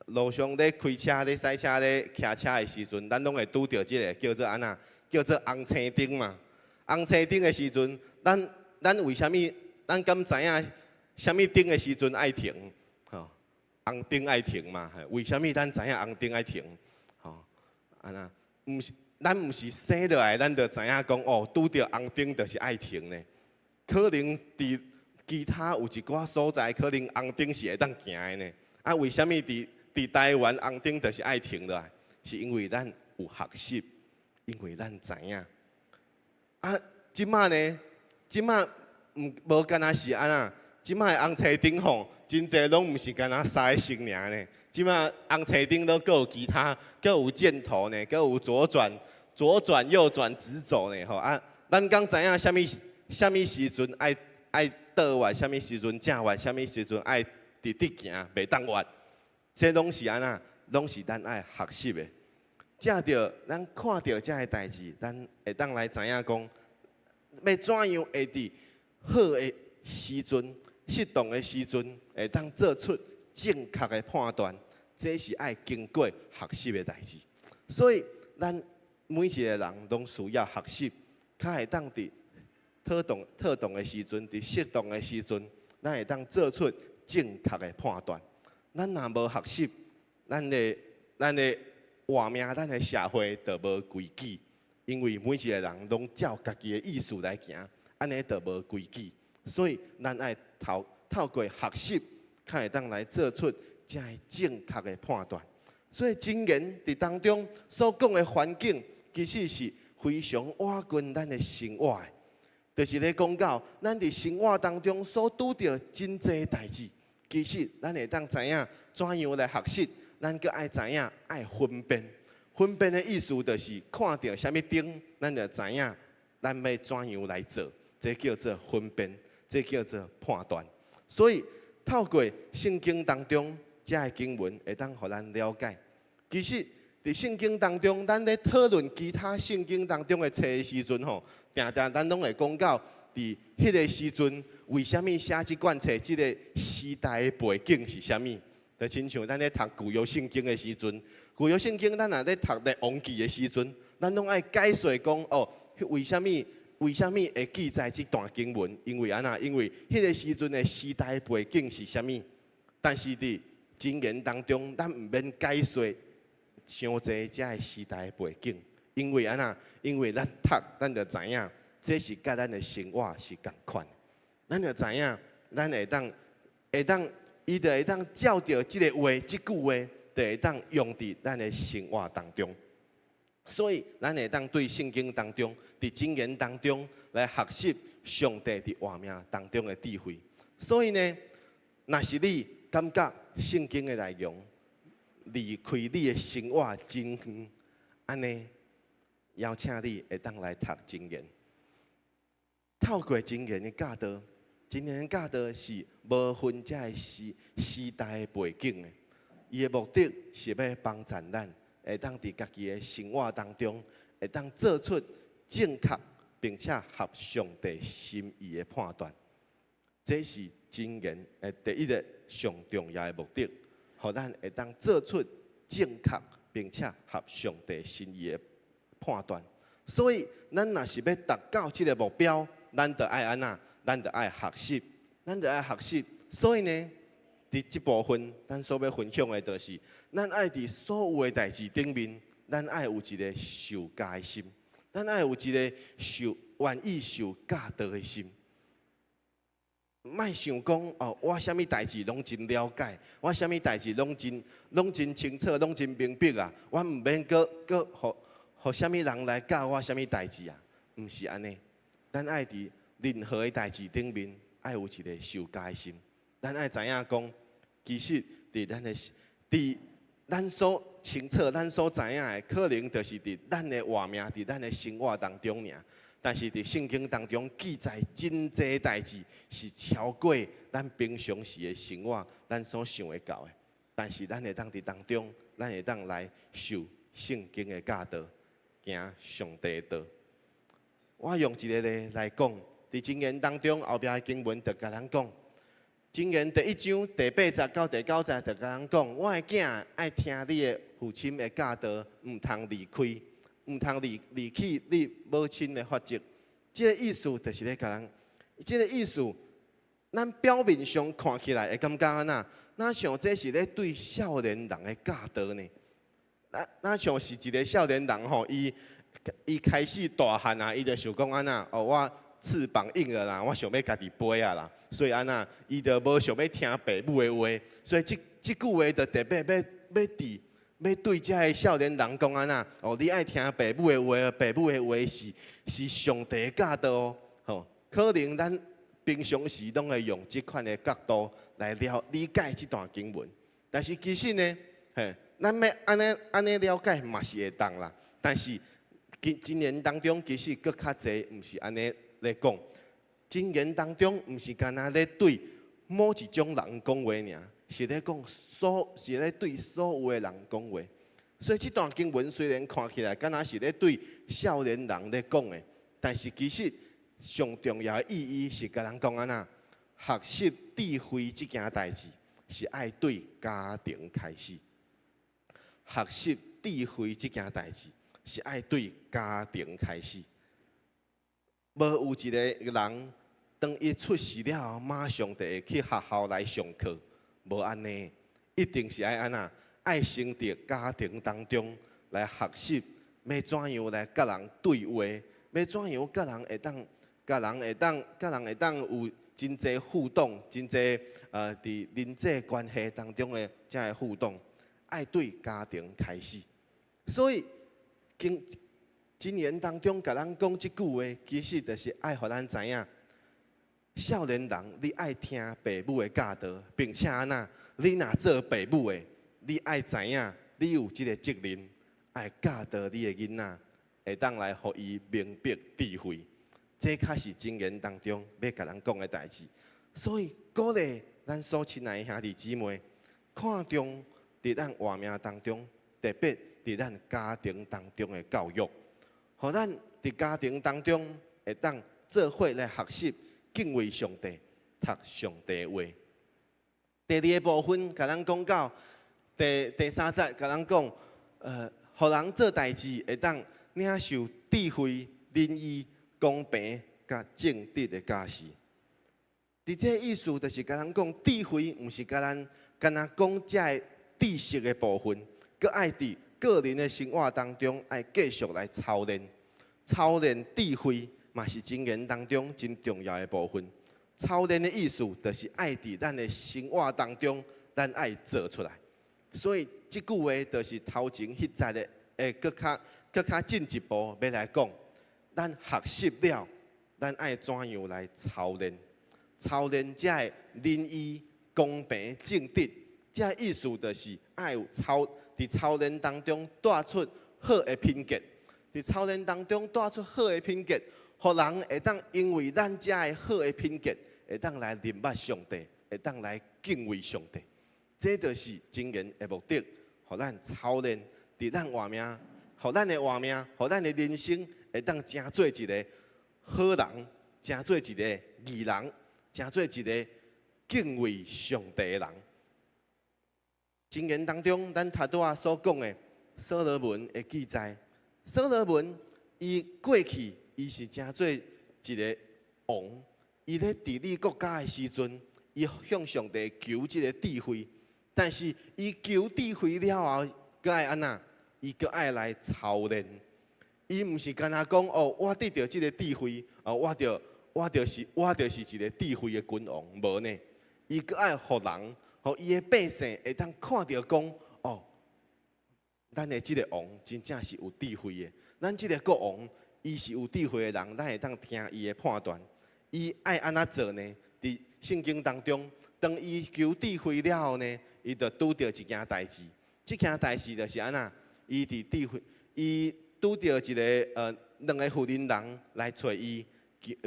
路上咧开车、咧驶车、咧骑车的时阵，咱拢会拄到即个叫做安那，叫做红青灯嘛。红青灯的时阵，咱为虾米？咱敢知影虾米灯的时阵爱停？吼，红灯爱停嘛？为虾米咱知影红灯爱停？吼，安那，咱毋是生落来，咱就知影讲哦，拄着红灯就是爱停呢。可能伫其他有一寡所在，可能红灯是会当行的呢。啊，为虾米伫台湾红灯就是爱停落来？是因为咱有学习，因为咱知影。啊，即马呢？即马无干那是安那？即马的红青灯吼，真侪拢毋是干那三个星尔呢。即马红青灯都各有其他，各有箭头呢，各有左转、右转、直走呢。吼啊，咱刚知影啥物时阵爱倒弯，啥物时阵正弯，啥物时阵爱直行，袂当弯。这拢是安那？拢是咱爱学习的。正着咱看到这个代志，咱会当来知影讲，要怎样会伫好的时阵、适当的时阵，会当做出正确的判断。这是爱经过学习的代志。所以咱每一个人拢需要学习，较会当伫特动的时阵，伫适当的时阵，咱会当做出正确的判断。咱若无学习，咱的活命，咱的社会就无规矩，因为每一个人拢照家己的意思来行，安尼就无规矩。所以咱爱透过学习，才会当来做出这正确的判断。所以箴言伫当中所讲的环境，其实是非常瓦根咱的生活的，就是咧讲到咱伫生活当中所拄到真济代志，其实咱会当知影怎样来学习。咱阁爱知影爱分辨，分辨的意思就是看到啥物灯，咱就知影咱要怎样来做，这叫做分辨，这叫做判断。所以透过圣经当中这个经文，会当互咱了解。其实伫圣经当中，咱咧讨论其他圣经当中的册的时阵吼，定咱拢会讲到伫迄个时阵，为虾米写即卷册，即个时代的背景是啥物？就亲像咱咧读旧约圣经的时阵，旧约圣经咱若咧读咧王记的时阵，咱拢爱解说讲哦，为虾米会记载即段经文？因为安那？因为迄个时阵的时代背景是啥物？但是伫箴言当中，咱毋免解说伤济遮个时代背景，因为安那？因为咱读，咱就知影，这是甲咱的生活是共款。咱就知影，咱会当。伊就会当照着即个话、即句话，就会当用伫咱的生活当中。所以，咱会当对圣经当中、伫箴言当中来学习上帝伫活命当中的智慧。所以呢，若是你感觉圣经的内容离开你的生活真远，安尼，邀请你会当来读箴言，透过箴言的教导。箴言教导是无分这个时代的背景的，伊的目的是要帮助咱，会当伫家己的生活当中，会当做出正确并且合上帝心意的判断。这是箴言第一个上重要的目的，互咱会当做出正确并且合上帝心意的判断。所以，咱若是要达到这个目标，咱就爱安那，咱就爱学习，咱就爱学习。所以呢，伫这部分，咱所要分享的，就是咱爱伫所有的代志顶面，咱爱有一个受教的心，咱爱有一个愿意受教导的心。莫想讲哦，我啥物代志拢真了解，我啥物代志拢真清楚，拢真明白啊！我毋免搁互啥物人来教我啥物代志啊？毋是安尼，咱爱伫任何的代志顶面，爱有一个受教的心。咱爱知影讲，其实伫咱所清楚、咱所知影的，可能就是伫咱的活命、伫咱的生活当中尔。但是伫圣经当中记载真济代志，是超过咱平常时的生活，咱所想会到的。但是咱会当伫当中，咱会当来受圣经的教导，行上帝的道。我用一个例来讲，伫箴言当中后壁的经文就甲咱讲，箴言第1章第80到第90就甲咱讲，我的囝爱听你的父亲的教导，毋通离开。毋通离弃你母亲的法则，这个意思就是咧甲咱，这个意思，咱表面上看起来会感觉安那，哪像这是咧对少年人的教导呢？哪像是一个少年人吼，伊开始大汉啊，伊就想讲安那，哦，我翅膀硬了啦，我想要家己飞啊啦，所以安那，伊就无想要听爸母的话，所以即句话就特别要对这个少年人讲安那，哦，你爱听爸母的话，爸母的话是上帝的教导哦。吼，可能咱平常时拢会用这款的角度来理解这段经文，但是其实呢，咱要安尼了解嘛是会当啦。但是箴言当中其实搁较济，毋是安尼咧讲。箴言当中毋是干那咧对某一种人讲话尔。是咧讲是咧对所有的人讲话，所以这段经文虽然看起来敢若是咧对少年人咧讲的，但是其实上重要的意义是甲人讲安那，学习智慧这件代志是爱对家庭开始。学习智慧这件代志是爱对家庭开始。无有一个人当伊出世了后，马上就会去学校来上课。无安尼，一定是爱安那，爱先伫家庭当中来学习，要怎样来甲人对话，要怎样甲人会当有真济互动，真济伫人际关系当中的这个互动，爱对家庭开始。所以箴言当中甲咱讲即句话，其实就是爱互咱知影。少年人，你爱听爸母的教导，并且安那，你若做爸母的，你爱知影，你有这个责任，爱教导你的囡仔，会当来互伊明白智慧。这才是箴言当中要甲咱讲的代志。所以鼓励咱所亲爱的兄弟姊妹，看重伫咱活命当中，特别伫咱家庭当中的教育，互咱伫家庭当中会当做伙来学习。敬畏上帝，读上帝的话。第二个部分，甲咱讲到第3节，甲咱讲，互人做代志会当领受智慧、仁义、公平、甲正直的教示。伫这意思就是甲咱讲，智慧毋是甲咱敢若讲这个知识的部分，佮爱伫个人的生活当中爱继续来操练智慧。嘛是箴言当中真重要的部分。操练的意思，就是爱伫咱的生活当中，咱爱做出来。所以这句话就是头前迄节的，搁较进一步要来讲，咱学习了，咱爱怎样来操练？操练这个仁义、公平、正直，这个意思就是爱有伫操练当中带出好的品格，伫操练当中带出好的品格。互人会当因为咱遮个好的品格，会当来认捌上帝，会当来敬畏上帝。这就是真言的目的，互咱操练伫咱活命，互咱的活命，互咱的人生会当成做一个好人，成做一个义人，成做一个敬畏上帝的人。箴言当中，咱头拄仔所讲的所罗门的记载，所罗门伊过去伊是成做一个王，伊咧治理国家的时阵，伊向上帝求即个智慧，但是伊求智慧了后，搁爱安那？伊搁爱来操练。伊毋是干那讲哦，我得到即个智慧，哦，我就是一个智慧的君王，无呢？伊搁爱互人，互伊的百姓会当看到讲哦，咱的即个王真正是有智慧的，咱即个国王伊是有智慧的人，咱会当听伊的判断。伊爱安怎做呢？伫圣经当中，当伊求智慧了后呢，伊就拄到一件代志。即件代志就是安那？伊伫智慧，伊拄到一个两个妇人人来找伊，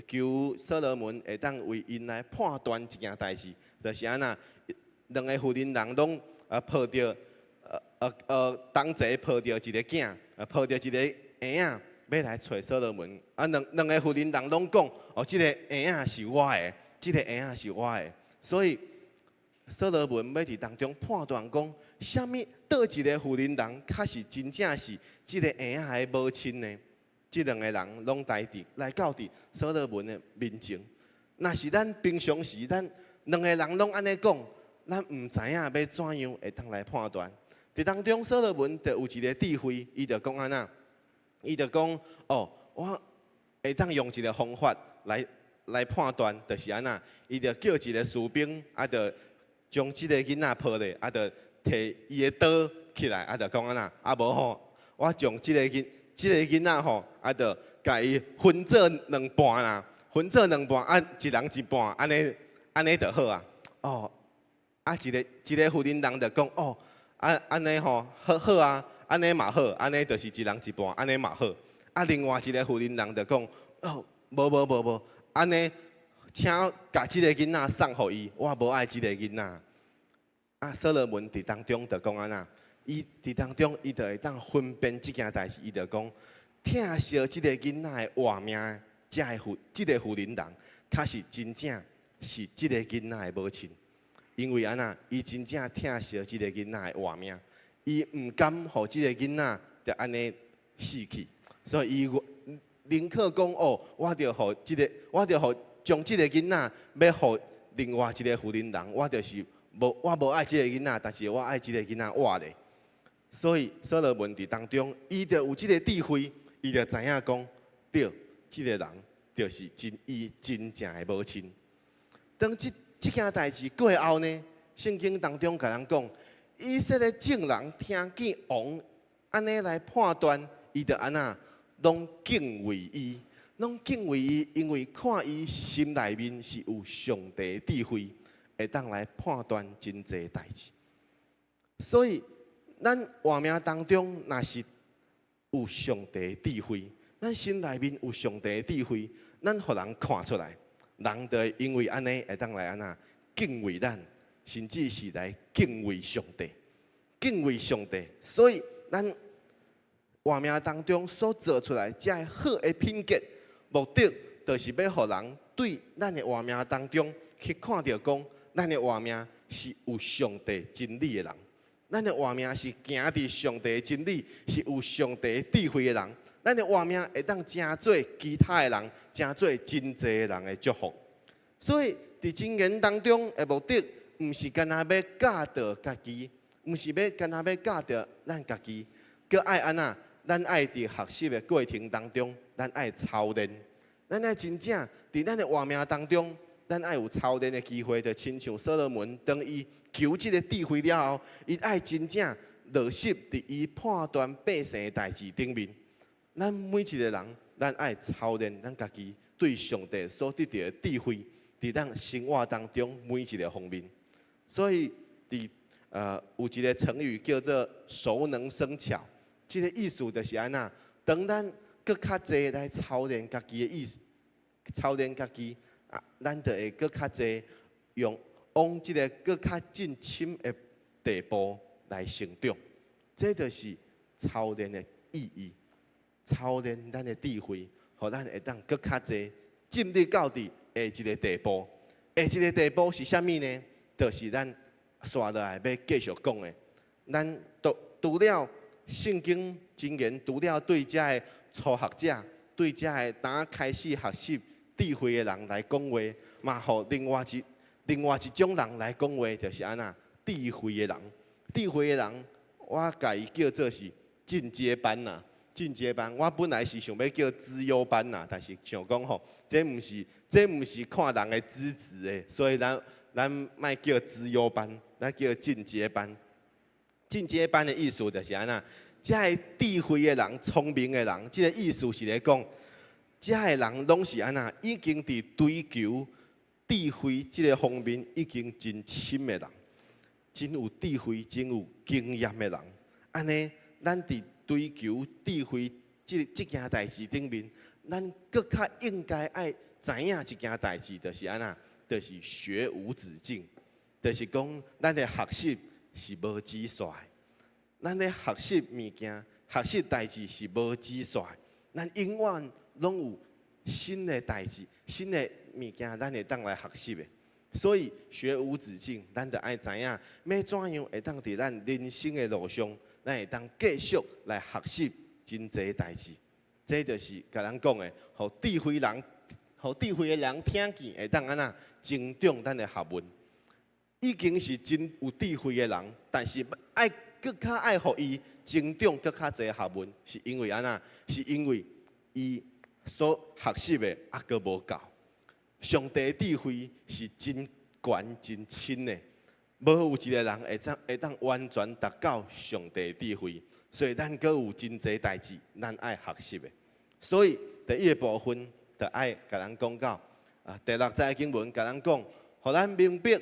求所罗门会当为因来判断一件代志，就是安那？两个妇人人拢抱着同齐抱着一个囝，抱着一个婴仔，要来找所罗门。两个妇人人拢讲，哦，即个婴仔是我的，即个婴仔是我的。所以所罗门要伫当中判断讲，啥物倒一个妇人人，确实真正是即个婴仔的母亲呢？即两个人拢来到伫所罗门的面前。若是咱平常时，咱两个人拢安尼讲，咱毋知影要怎样会当来判断。伫当中，所罗门就有一个智慧，伊就讲安那，伊就讲哦，我会当用一个方法来判断，就是安那，伊就叫一个士兵，就将即个囡仔抱咧，就摕伊的刀起来，就讲安那，无吼，我将即个囡仔吼，就甲伊分做两半啦，分做两半，一人一半，安尼就好啊。哦，一个妇人人就讲哦。安尼吼，好啊，安尼嘛好，安尼就是一人一半，安尼嘛好。另外一个妇人人就讲，哦，无，安尼，请甲即个囡仔送互伊，我无爱即个囡仔。所罗门伫当中就讲安那，伊伫当中伊就会当分辨即件代志，伊就讲，疼惜即个囡仔的活命，即个妇人人，确实真正是即个囡仔的母亲。因为安那，伊真正疼惜即个囡仔的活命，伊毋甘互即个囡仔就安尼死去，所以伊宁可讲哦，我着互将即个囡仔要互另外一个妇人人，我无爱即个囡仔，但是我爱即个囡仔活咧。所以所罗门伫当中，伊就有即个智慧，伊就知影讲，对，即个人就是伊真正的母亲。当即件代志过后呢，圣经当中甲咱讲，以色列众人听见王安尼来判断，伊就安那拢敬畏伊，因为看伊心内面是有上帝智慧，会当来判断真济代志。所以，咱活命当中若是有上帝智慧，咱心内面有上帝智慧，咱互人看出来。人就因为安尼会当来安那敬畏咱，甚至是来敬畏上帝，所以咱活命当中所做出来这好的品格，目的就是要互人对咱的活命当中去看到讲，咱的活命是有上帝真理的人，咱的活命是行伫上帝的真理，是有上帝智慧的人。咱的活命会当成做其他的人，成做真济人的祝福。所以伫箴言当中的目的，毋是干那要教导家己，毋是要干那要教导咱家己，佮爱安那，咱爱伫学习的过程当中，咱爱操练，咱爱真正伫咱的活命当中，咱爱有操练的机会，就亲像所罗门，当伊求即个智慧了后，伊爱真正落实伫伊判断百姓的代志顶面。咱每一个人，咱爱操练咱家己对上帝所得到的智慧，伫咱生活当中每一个方面。所以，有一个成语叫做“熟能生巧”，这个意思就是安那，当咱更较侪来操练家己的意思，操练家己咱就会更较侪用往这个更较进深的地步来成长。这就是操练的意义，操练咱的智慧，互咱会当更较济进入到下一个地步。下一个地步是啥物呢？就是咱刷落来要继续讲的。咱除了圣经箴言，除了对遮的初学者，对遮的刚开始学习智慧的人来讲话，嘛，互另外一种人来讲话，就是安那智慧的人。智慧的人，我甲伊叫做是进阶班呐。进阶班，我本来是想要叫资优班呐，但是想讲吼，这毋是看人的资质的，所以咱莫叫资优班，咱叫进阶班。进阶班的意思就是安那，遮个智慧的人、聪明的人，即个意思是咧讲，遮个人拢是安那，已经伫追求智慧即个方面已经真深的人，真有智慧、真有经验的人。安尼，咱伫追求智慧即件代志顶面，咱搁较应该爱知影一件代志，就是安那，就是学无止境，就是讲咱的学习是无止线的，咱咧学习物件、学习代志是无止线的，咱永远拢有新的代志、新的物件，咱会当来学习的。所以学无止境，咱就爱知影要怎样会当伫咱人生的路上，咱会当继续来学习真侪代志。这就是甲咱讲的，互智慧人、互智慧的人听见，会当安那增长咱的学问。已经是真有智慧的人，但是爱更较爱互伊增长更较侪学问，是因为安那？是因为伊所学习的还阁无够。上帝智慧是真悬真深的，无有一个人会当完全达到上帝智慧，所以咱阁有真侪代志咱爱学习的。所以第一个部分就爱甲咱讲到第6节经文甲咱讲，互咱明白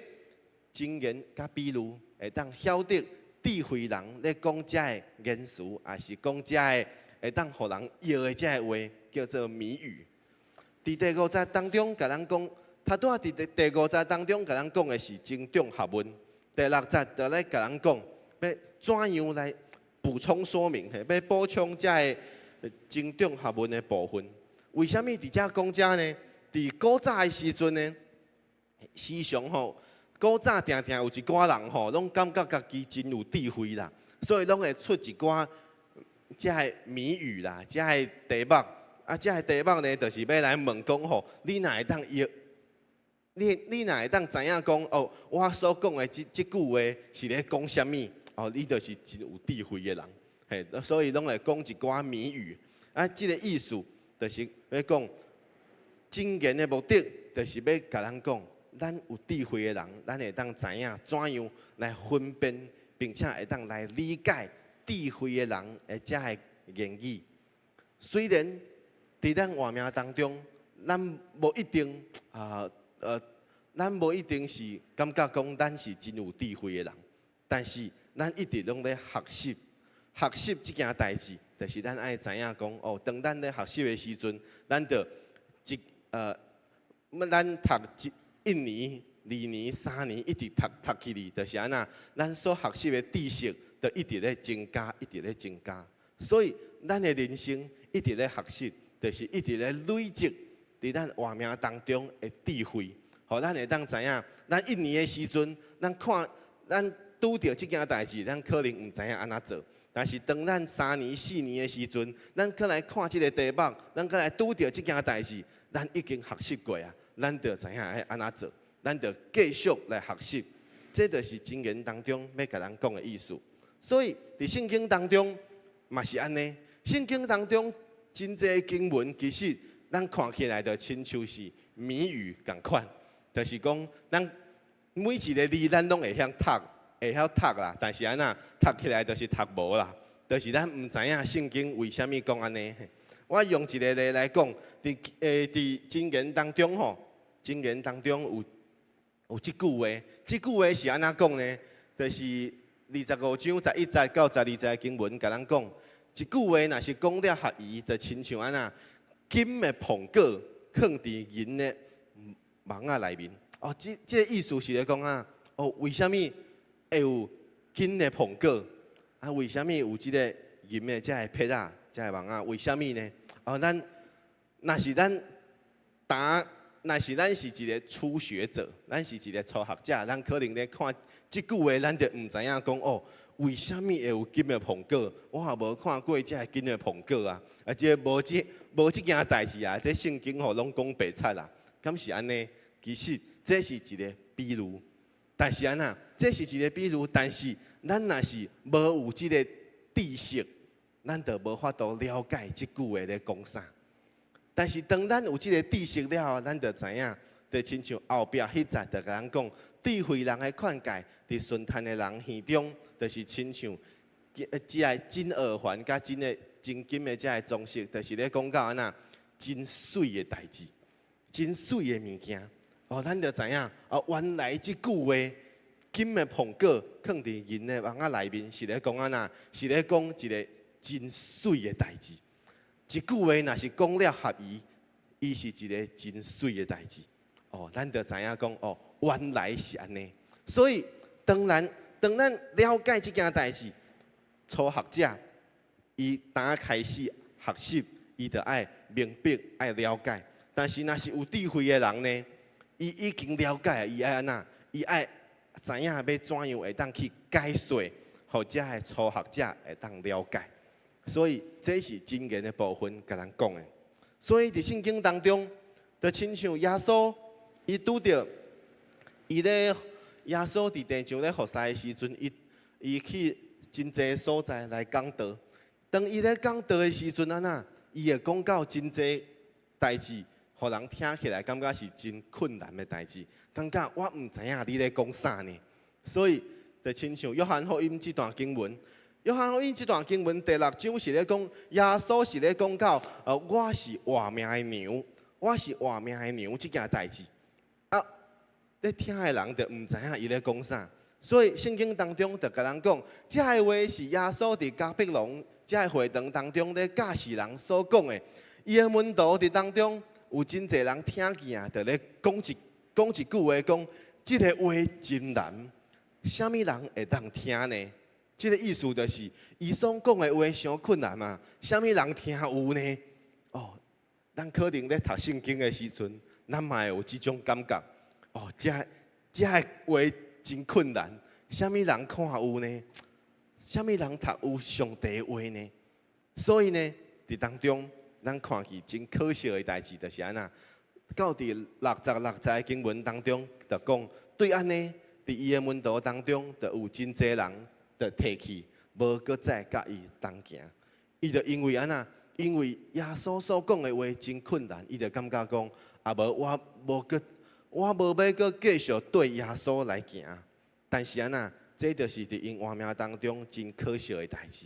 箴言甲比喻，会当晓得智慧人咧讲遮的言辞，也是讲遮的会当互人摇的遮的话，叫做谜语。伫第5节当中，甲咱讲，他拄啊伫第5节当中，甲咱讲的是增长学问。第6节就咧甲咱讲，要怎样来补充说明，要补充遮的增长学问的部分。为什么伫遮讲遮呢？伫古早的时阵呢，时常吼，古早定定有一寡人吼，拢感觉家己真有智慧啦，所以拢会出一寡遮的谜语啦，遮的题目。遮个题目呢，就是要来问讲吼，你哪会当你哪会当知影讲哦，我所讲的即句话是咧讲啥物？哦，你就是真有智慧的人，嘿，所以拢会讲一寡谜语。即个意思就是要讲箴言的目的，就是要甲咱讲，咱有智慧的人，咱会当知影怎样来分辨，并且会当来理解智慧的人的遮个言语。虽然伫咱活命当中，咱无一定咱无一定是感觉讲咱是真有智慧的人，但是咱一直拢咧学习，学习即件代志，就是咱爱知影讲哦，当咱咧学习的时阵，咱就咱读1年、2年、3年，一直读起哩，就是安那，咱所学习的知识就一直咧增加，一直咧增加，所以咱的人生一直咧学习。就是一直咧累积伫咱活命当中的智慧，互咱会当知影，咱1年的时阵，咱看咱拄着即件代志，咱可能毋知影安怎做。但是当咱3年、4年的时阵，咱搁来看即个题目，咱搁来拄着即件代志，咱已经学习过啊，咱就知影爱安怎做，咱就继续来学习。这就是箴言当中要甲咱讲的意思。所以伫圣经当中嘛是安尼，圣经当中。真济经文其实咱看起来就亲像是谜语共款，就是讲咱每一个字咱拢会晓读啦，但是安那读起来就是读无啦，就是咱毋知影圣经为虾米讲安尼。我用一个例来讲，伫箴言当中吼，箴言当中有即句话，即句话是安怎讲呢？就是25章11节到12节经文，甲咱讲。一句话若是讲了合宜，就亲像安那金的苹果放伫银的网仔内面。哦，这个意思是咧讲啊，哦，为什么会有紧的碰果，啊，为什么有即个银的这个撇啊，这个网啊？为什么呢？哦，若是咱是一个初学者，咱是一个初学者，咱可能咧看即句话，咱就毋知影讲哦，为什么会有金的碰果？我也无看过这个金的碰果啊，而且无即件代志啊，这圣经吼拢讲白贼啦，敢是安尼？其实这是一个比喻，但是安那，这是一个比喻，但是咱若是无有即个知识，咱就无法度了解即句话咧讲啥。但是当咱有即个知识了后，咱就知影，就亲像后壁迄节就甲咱讲，智慧人的劝诫，伫顺探的人耳中，就是亲像即个真耳环甲真金的即个装饰，就是咧讲到安那真水的代志，真水的物件。哦，咱就知影，哦，原来即句话金的碰果放伫人的网仔内面，是咧讲安那，是咧讲一个真水的代志。一句话若是讲了合宜，伊是一个真水的代志。哦，咱就知影讲，哦，原来是安尼。所以，当咱了解即件代志，初学者伊打开始学习，伊就爱明白、爱了解。但是，若是有智慧的人呢，伊已经了解，伊爱安那，伊爱知影要怎样会当去解说，或者的初学者会当了解。所以这是真言的部分，甲咱讲的。所以伫圣经当中，就亲像耶稣，伊拄着伊咧耶稣伫地上咧服侍的时阵，伊去真济所在来讲道。当伊咧讲道的时阵啊那，伊会讲到真济代志，互人听起来感觉是真困难的代志，感觉我毋知影你咧讲啥呢。所以就亲像约翰福音这段经文。约翰福音这段经文第6章是咧讲，耶稣是咧讲到，我是活命的牛，我是活命的牛这件代志。啊，咧听的人就毋知影伊咧讲啥，所以圣经当中就甲人讲，这个话是耶稣伫加百农这个会堂当中咧教示人所讲的。伊的门徒伫当中有真侪人听见，就咧讲一句话，讲这个话真难，啥物人会当听呢？这个意思就是，伊所讲的话伤困难嘛，啥物人听有呢？哦，咱可能咧读圣经的时阵，咱嘛会有这种感觉。哦，这个话真困难，啥物人看有呢？啥物人读有上帝话呢？所以呢，伫当中，咱看去真可惜的代志，就是安那。到伫66节经文当中，就讲对安尼，伫伊的门徒当中，就有真侪人。就提起，无搁再甲伊同行。伊就因为安那，因为耶稣所讲的话真困难，伊就感觉讲，啊无我无要搁继续对耶稣来行。但是安那，这就是伫因活命当中真可惜的代志。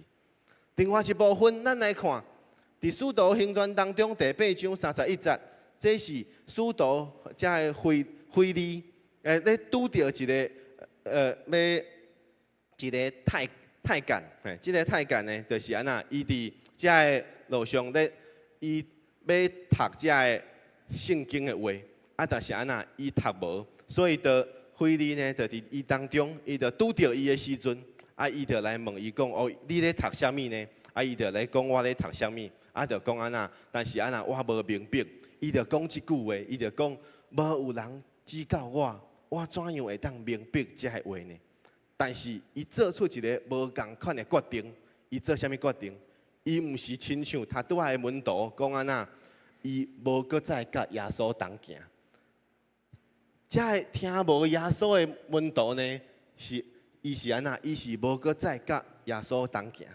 另外一部分，咱来看，伫使徒行传当中第8章31节，这是使徒才的腓利，咧拄着一个要。一个太监，这个太监呢，就是安那，伊伫这个路上咧，伊要读这个圣经的话，啊，但是安那，伊读无，所以就腓利呢，就伫伊当中，伊就拄着伊的时阵，啊，伊就来问伊讲，哦，你咧读啥物呢？啊，伊就来讲我咧读啥物，啊，就讲安那，但是安那我无明白，伊就讲即句话，伊就讲，无有人指教我怎样会当明白这个话呢？但是，伊做出一个无共款的决定。伊做啥物决定？伊毋是亲像他拄仔的门徒讲安那，伊无搁再甲耶稣同行。这个听无耶稣的门徒呢，伊是安那？伊是无搁再甲耶稣同行。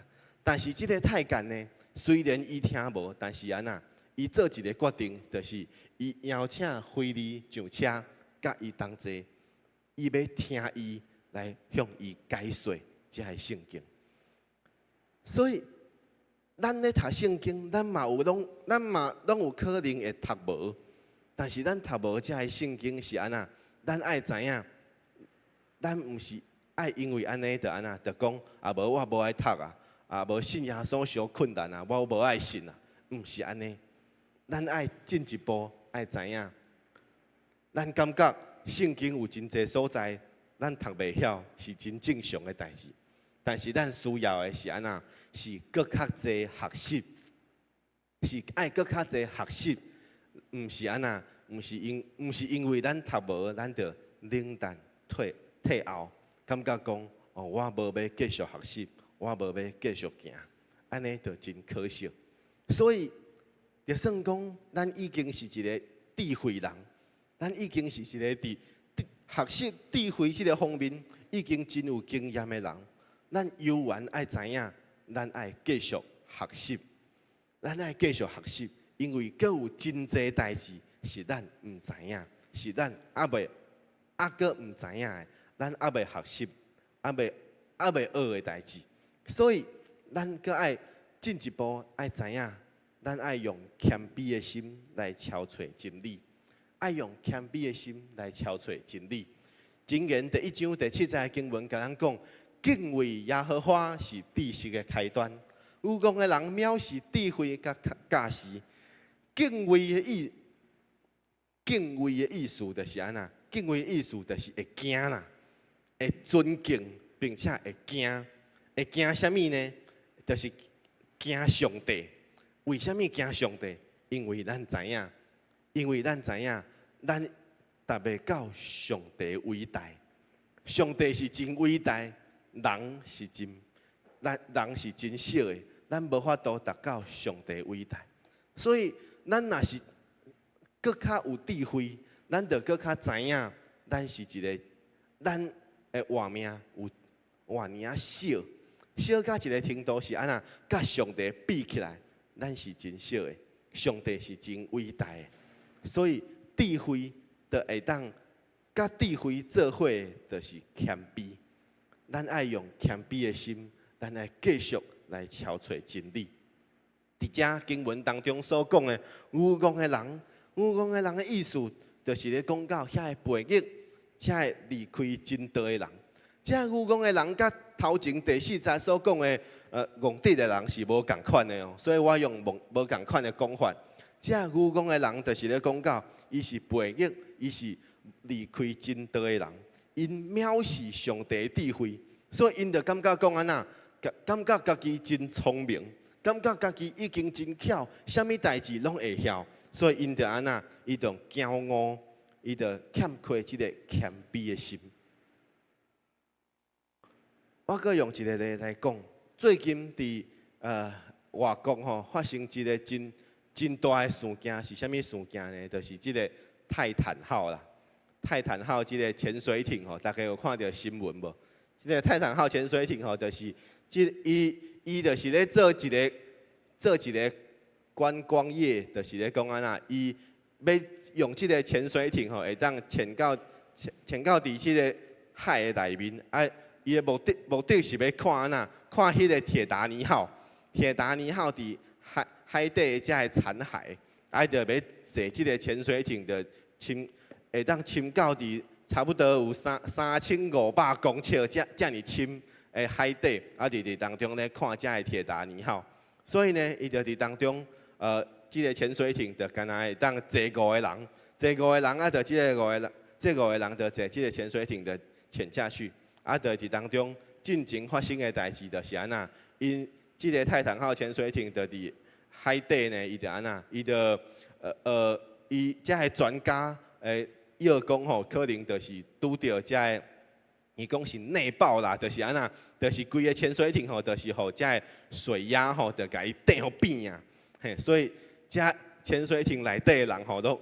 但是这个太监呢，虽然伊听无，但是安那？伊做一个决定，就是伊邀请腓利上车，甲伊同坐，伊要听伊。来向伊解说这个圣经，所以咱咧读圣经，咱嘛拢有可能会读无，但是咱读无这个圣经是安那？咱爱知影，咱毋是爱因为安尼就安那，就讲啊无我无爱读啊无信耶稣伤困难啊，我无爱信啊，毋是安尼。咱爱进一步爱知影，咱感觉圣经有真济所在。咱读袂晓是真正常的代志，但是咱需要的是安那？是搁较侪学习，是爱搁较侪学习，毋是安那？毋是因为咱读无，咱就冷淡退后，感觉讲哦，我无要继续学习，我无要继续行，安尼就真可惜。所以，就算讲咱已经是一个智慧人，咱已经是一个伫学习智慧这个方面已经真有经验的人，咱犹原爱知影，咱爱继续学习，咱爱继续学习，因为阁有真侪代志是咱毋知影，是咱阁毋知影的，咱未学习，未学的代志，所以咱阁爱进一步爱知影，咱爱用谦卑的心来敲找真理。爱用谦卑的心来敲找真理。箴言第1章第7節經文甲咱講：敬畏耶和華是知識的開端。有講的人藐視智慧甲教示。敬畏的意思就是安那？敬畏的意思就是會驚啦，會尊敬並且會驚。會驚什麼呢？就是驚上帝。為什麼驚上帝？因為咱知影。咱達袂到上帝偉大，上帝是真偉大，人是真小的，咱無法度達到上帝偉大。所以，咱若是更較有智慧，咱就更較知影，咱是一個，咱的活命有活爾小，小到一個程度是安那，甲上帝比起來，咱是真小的，上帝是真偉大的，所以。智慧就会当，甲智慧做伙，就是谦卑。咱爱用谦卑的心，咱来继续来敲找真理。伫遮经文当中所讲的愚公的人的意思，就是咧讲到遐个悖逆、遐个离开真道的人。遮愚公的人，甲头前第4節所講的戇直的人是無共款的哦，所以我用無共款的講法。遮愚公的人，就是咧講到。伊是悖逆，伊是離開真道的人，因藐視上帝的智慧，所以因就感覺講安那，感覺家己真聰明，感覺家己已經真巧，啥物代志攏會曉，所以因就安那，伊就驕傲，伊就欠缺即個謙卑的心。我閣用一個例來講，最近伫外國吼發生一個真大的事件是啥物事件呢？就是即個泰坦號啦，泰坦號即個潛水艇吼，大家有看到新聞無？即個泰坦號潛水艇吼，就是伊就是咧做一個觀光業，就是咧講安那，伊要用即個潛水艇吼，會當潛到佇即個海的內面，伊的目的是要看安那，看迄個鐵達尼號佇海底遮個殘骸，就要坐即個潛水艇，就會當深到佇差不多有3500公尺遮爾深的海底，佇當中咧看遮個鐵達尼號。所以呢，伊就佇當中，即個潛水艇就干那會當坐5個人，就即個5個人就坐即個潛水艇就潛下去，就佇當中進前發生的代誌就是安那，因即個泰坦號潛水艇就佇海底呢，伊就安那，伊遮个專家要講吼，可能就是拄到遮個，伊講是內爆啦，就是安那，就是規個潛水艇吼，就是互遮個水壓吼，就甲伊掟互扁啊，嘿，所以遮潛水艇內底的人吼，攏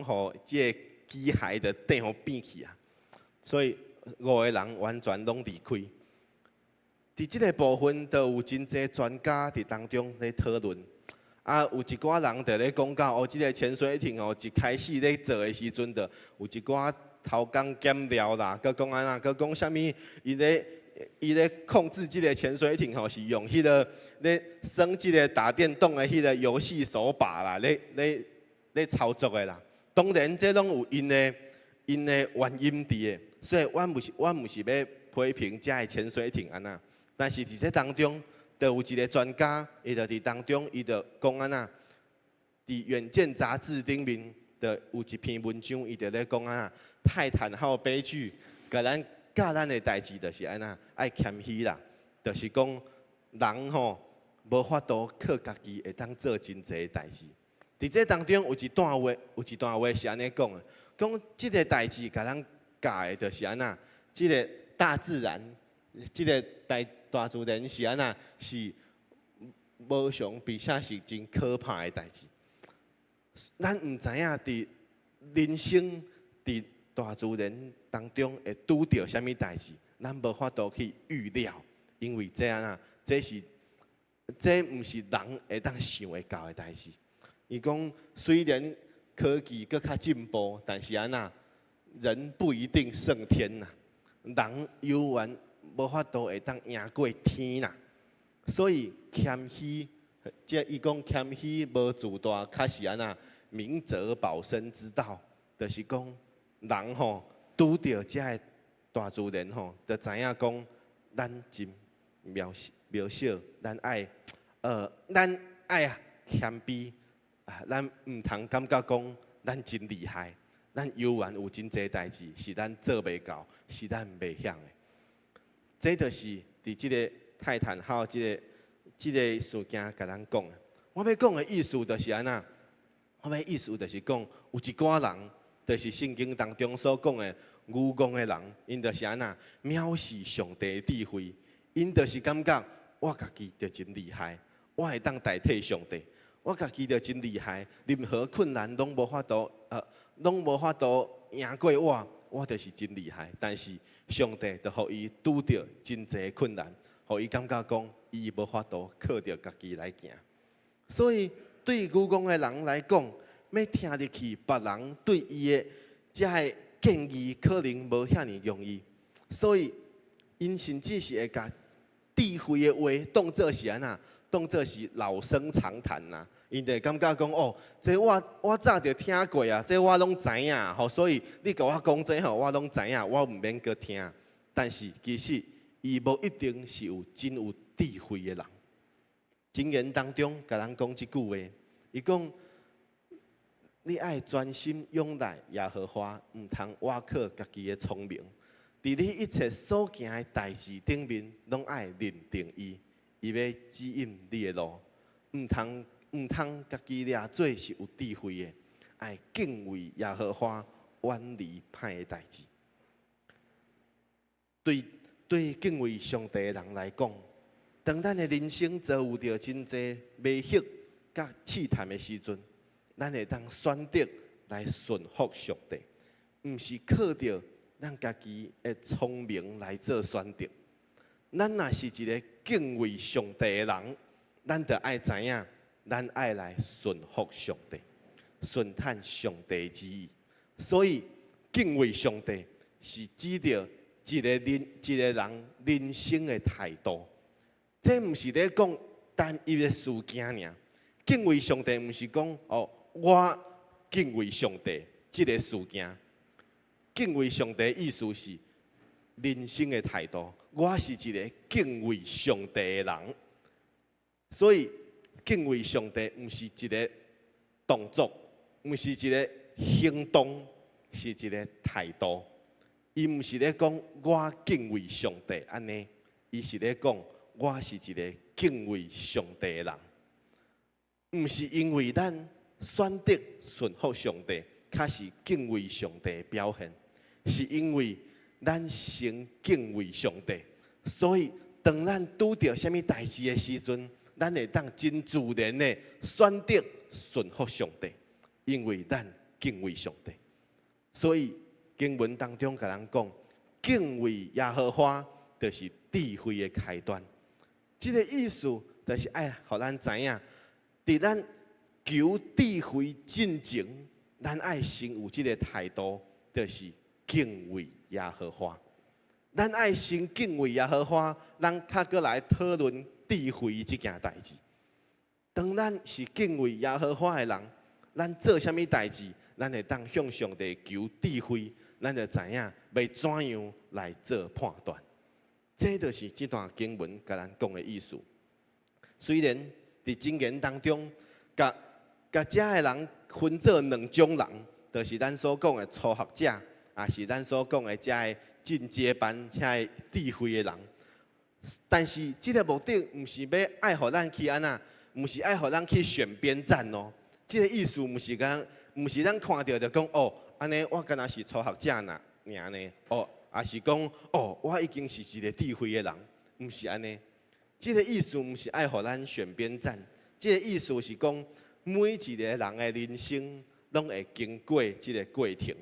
互即個機械就掟互扁去啊，所以5個人完全攏離開。伫即個部分，就有真濟專家伫當中咧討論，有一寡人就咧講到，即個潛水艇一開始咧做的時陣，就有一寡偷工減料啦，佮講安那，佮講啥物，伊咧控制即個潛水艇是用迄個咧耍即個打電動的迄個遊戲手把啦，咧操作的啦。當然，這攏有因的原因佇的，所以阮毋是要批評遮個潛水艇安那。但是伫這當中，就有一個專家，伊就伫當中，伊就講安那，伫《遠見》雜誌頂面，就有一篇文章，伊就咧講安那，泰坦號悲劇，甲咱教咱的代志就是安那，爱谦虚啦，就是讲人吼无法度靠家己会当做真侪的代志。伫这当中有一段话是安尼讲的，讲即个代志甲咱教的就是安那，即个大自然，即个大自然是安那是无常，并且是真可怕的代志。咱毋知影伫人生伫大自然当中会拄到啥物代志，咱无法度去预料，因为这安那，这毋是人会当想会到的代志。伊讲虽然科技搁较进步，但是安那人不一定胜天呐，人永远无法度会当赢过天呐。所以谦虚，即伊讲谦虚无自大，较是安那明哲保身之道，就是讲人吼拄着遮个大自然吼，就知影讲咱真渺小，咱爱谦卑。咱毋通感觉讲咱真厉害，咱永远有真侪代志是咱做袂到，是咱袂晓的。这就是伫即个泰坦号即个事件甲咱讲的。我要讲的意思就是安那，我要意思就是讲有一寡人，就是圣经当中所讲的愚妄的人，因就是安那藐视上帝的智慧，因就是感觉我家己就真厉害，我会当代替上帝。我家己就真厉害，任何困难拢无法度赢过我，我就是真厉害。但是上帝就互伊拄着真侪困难，互伊感觉讲伊无法度靠着家己来行。所以对愚妄的人来讲，要听入去别人对伊的遮个建议，可能无遐尼容易。所以因甚至是会甲智慧的话当作是安那，当作是老生常谈呐。因就感觉讲哦，这我早就听过啊，这我拢知影吼，所以你甲我讲这吼，我拢知影，我毋免搁听。但是其实伊无一定是真有智慧的人。经言当中甲咱讲一句话，伊讲你爱专心仰赖耶和华，毋通倚靠家己的聪明。伫你一切所行的代志顶面，拢爱认定伊，伊要指引你的路，毋通家己掠做是有智慧的，爱敬畏耶和华，远离歹的代志。对敬畏上帝的人来讲，当咱的人生遭有着真侪迷惑甲试探的时阵，咱会当选择来顺服上帝，毋是靠着咱家己的聪明来做选择。咱若是一个敬畏上帝的人，咱就爱知影。咱爱来顺服上帝，顺探上帝之意。所以敬畏上帝是指着一个人人生的态度。这毋是咧讲单一的事件尔。敬畏上帝毋是讲哦，我敬畏上帝这个事件。敬畏上帝的意思是人生的态度。我是一个敬畏上帝的人，所以。敬畏上帝毋是一个动作，毋是一个行动，是一个态度。伊毋是咧讲我敬畏上帝安尼，伊是咧讲我是一个敬畏上帝的人。毋是因为咱选择顺服上帝，较是敬畏上帝的表现，是因为咱先敬畏上帝，所以当咱拄到啥物代志的时阵。咱会当真自然的选择顺服上帝，因为咱敬畏上帝。所以经文当中甲咱讲，敬畏耶和华就是智慧的开端。这个意思就是爱互咱知影，伫咱求智慧进前，咱爱先有这个态度，就是敬畏耶和华。咱爱先敬畏耶和华，咱较过来讨论。智慧这件代志，当咱是敬畏耶和华的人，咱做啥物代志，咱会当向上帝求智慧，咱就知影要怎样来做判断。这就是这段经文甲咱讲的意思。虽然伫经言当中，甲遮的人分做两种人，就是咱所讲的初学者，也是咱所讲的遮个进阶班遐个智慧的人。但是，这个目的毋是要爱互咱去安那，毋是爱互咱去选边站哦。这个意思毋是讲，毋是咱看到就讲哦，安尼我敢若是初学者尔呢？哦，也是讲哦，我已经是一个智慧的人，毋是安尼。这个意思毋是爱互咱选边站，这个意思是讲每一个人的人生拢会经过这个过程，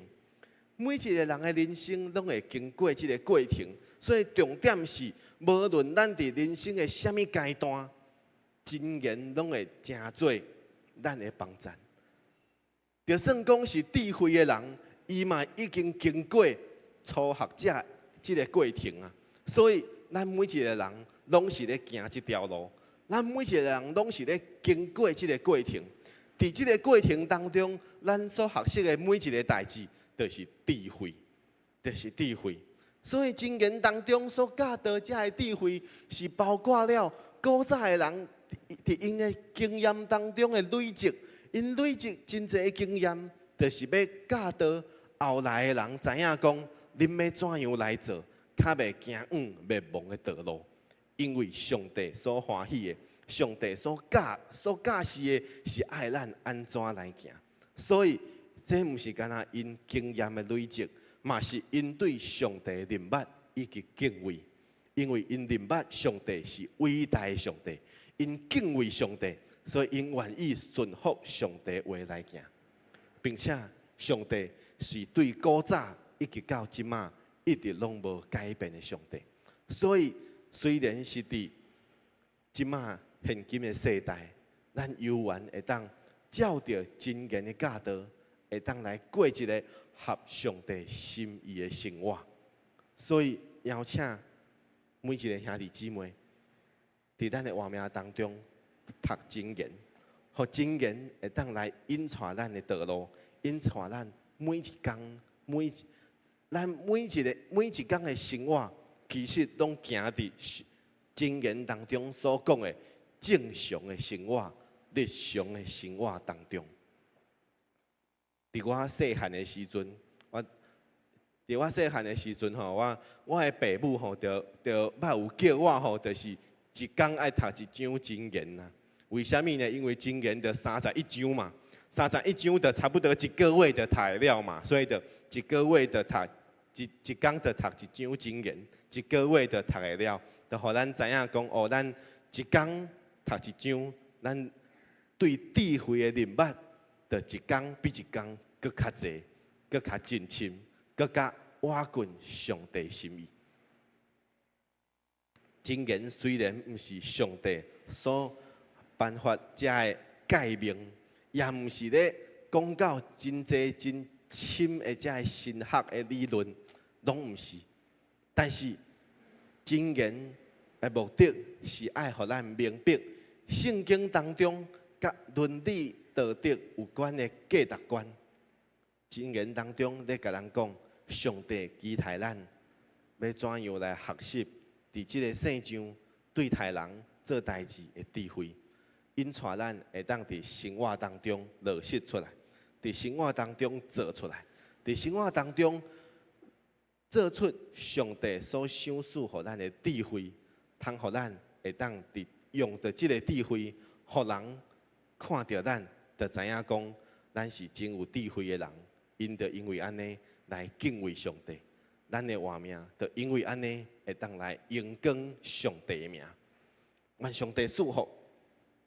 每一个人的人生拢会经过这个过程，所以重点是。无论咱伫人生的什么阶段，真言拢会真做咱的帮助。就算讲是智慧的人，伊嘛已经经过初学者这个过程啊。所以，咱每一个人拢是咧行这条路，咱每一个人拢是咧经过这个过程。伫这个过程当中，咱所学习的每一个代志，就是智慧，就是智慧。所以经言当中所教导这个智慧，是包括了古早的人伫因的经验当中的累积，因累积真侪经验，就是要教导后来的人知影讲，恁要怎样来做，较袂行灭亡的道路。因为上帝所欢喜的，上帝所教示的，是爱咱安怎来行。所以这毋是干那因经验的累积。嘛是因对上帝认捌以及敬畏，因为因认捌上帝是伟大的上帝，因敬畏上帝，所以因愿意顺服上帝话来行，并且上帝是对古早以及到即马一直拢无改变的上帝。所以虽然是伫即马现今的世代，咱犹原会当照着真言的教导，会当来过一个。合上帝心意的生活，所以邀请每一个兄弟姊妹，伫咱的活命当中读真言，互真言会当来引带咱的道路，引带咱每一天咱每一天的生活，其实拢行伫真言当中所讲的正常的生活、日常的生活当中。伫我细汉的时阵，我细汉的时阵吼，我的爸母吼，就捌有叫我吼，就是一天爱读一章真言呐。为什么呢？因为真言就31章嘛，31章就差不多一个月就读了嘛，所以就一个月就读一天就读一章真言，一个月就读会了，就互咱知影讲哦，咱一天读一章，咱对智慧的认捌。就一天比一天搁较侪，搁较真深，搁较挖近上帝心意。真言虽然毋是上帝所颁发这个诫命，也毋是咧讲到真侪真深的这个神学的理论，拢毋是。但是真言的目的是爱互咱明白圣经当中甲伦理。道德有关的价值观，真言当中咧甲咱讲，上帝期待咱要怎样来学习，伫即个世上对待人做代志的智慧，引带咱会当伫生活当中落实出来，伫生活当中做出来，伫生活当中做出上帝所赏赐予咱的智慧，通互咱会当伫用着即个智慧，互人看到咱。就知影讲，咱是真有智慧的人，因为安尼来敬畏上帝，咱的活命就因为安尼会当来荣光上帝的名。愿上帝祝福，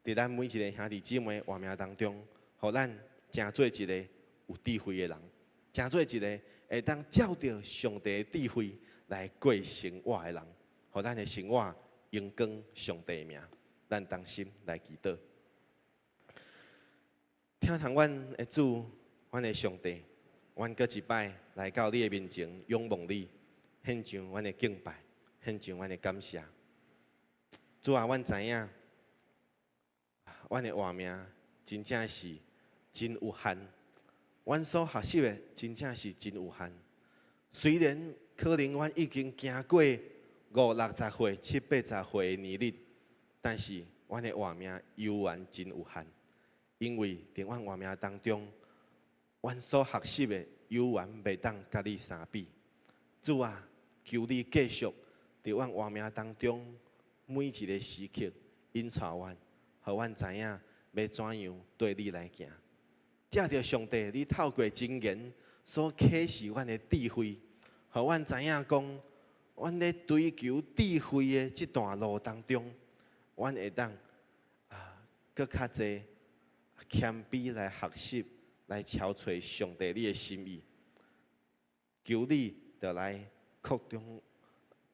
伫咱每一个兄弟姊妹活命当中，互咱成做一个有智慧的人，成做一个会当照着上帝的智慧来过生活的人，互咱的生活荣光上帝的名。咱同心来祈祷。听从阮的主，阮的上帝，阮搁一摆来到你的面前，仰望你，献上阮的敬拜，献上阮的感谢。主啊，阮知影，阮的活命真正是真有限，阮所学习的真正是真有限。虽然可能阮已经行过50、60岁、70、80岁的年日，但是阮的活命犹原真有限。因为伫阮活命当中，阮所学习的有缘袂当甲你相比。主啊，求你继续伫阮活命当中每一个时刻引带阮，互阮知影要怎样对你来行。借着上帝，你透过真言所启示阮的智慧，互阮知影讲，阮咧追求智慧的这段路当中，阮会当搁较济谦卑来学习，来敲找上帝你的心意。求你就来扩张，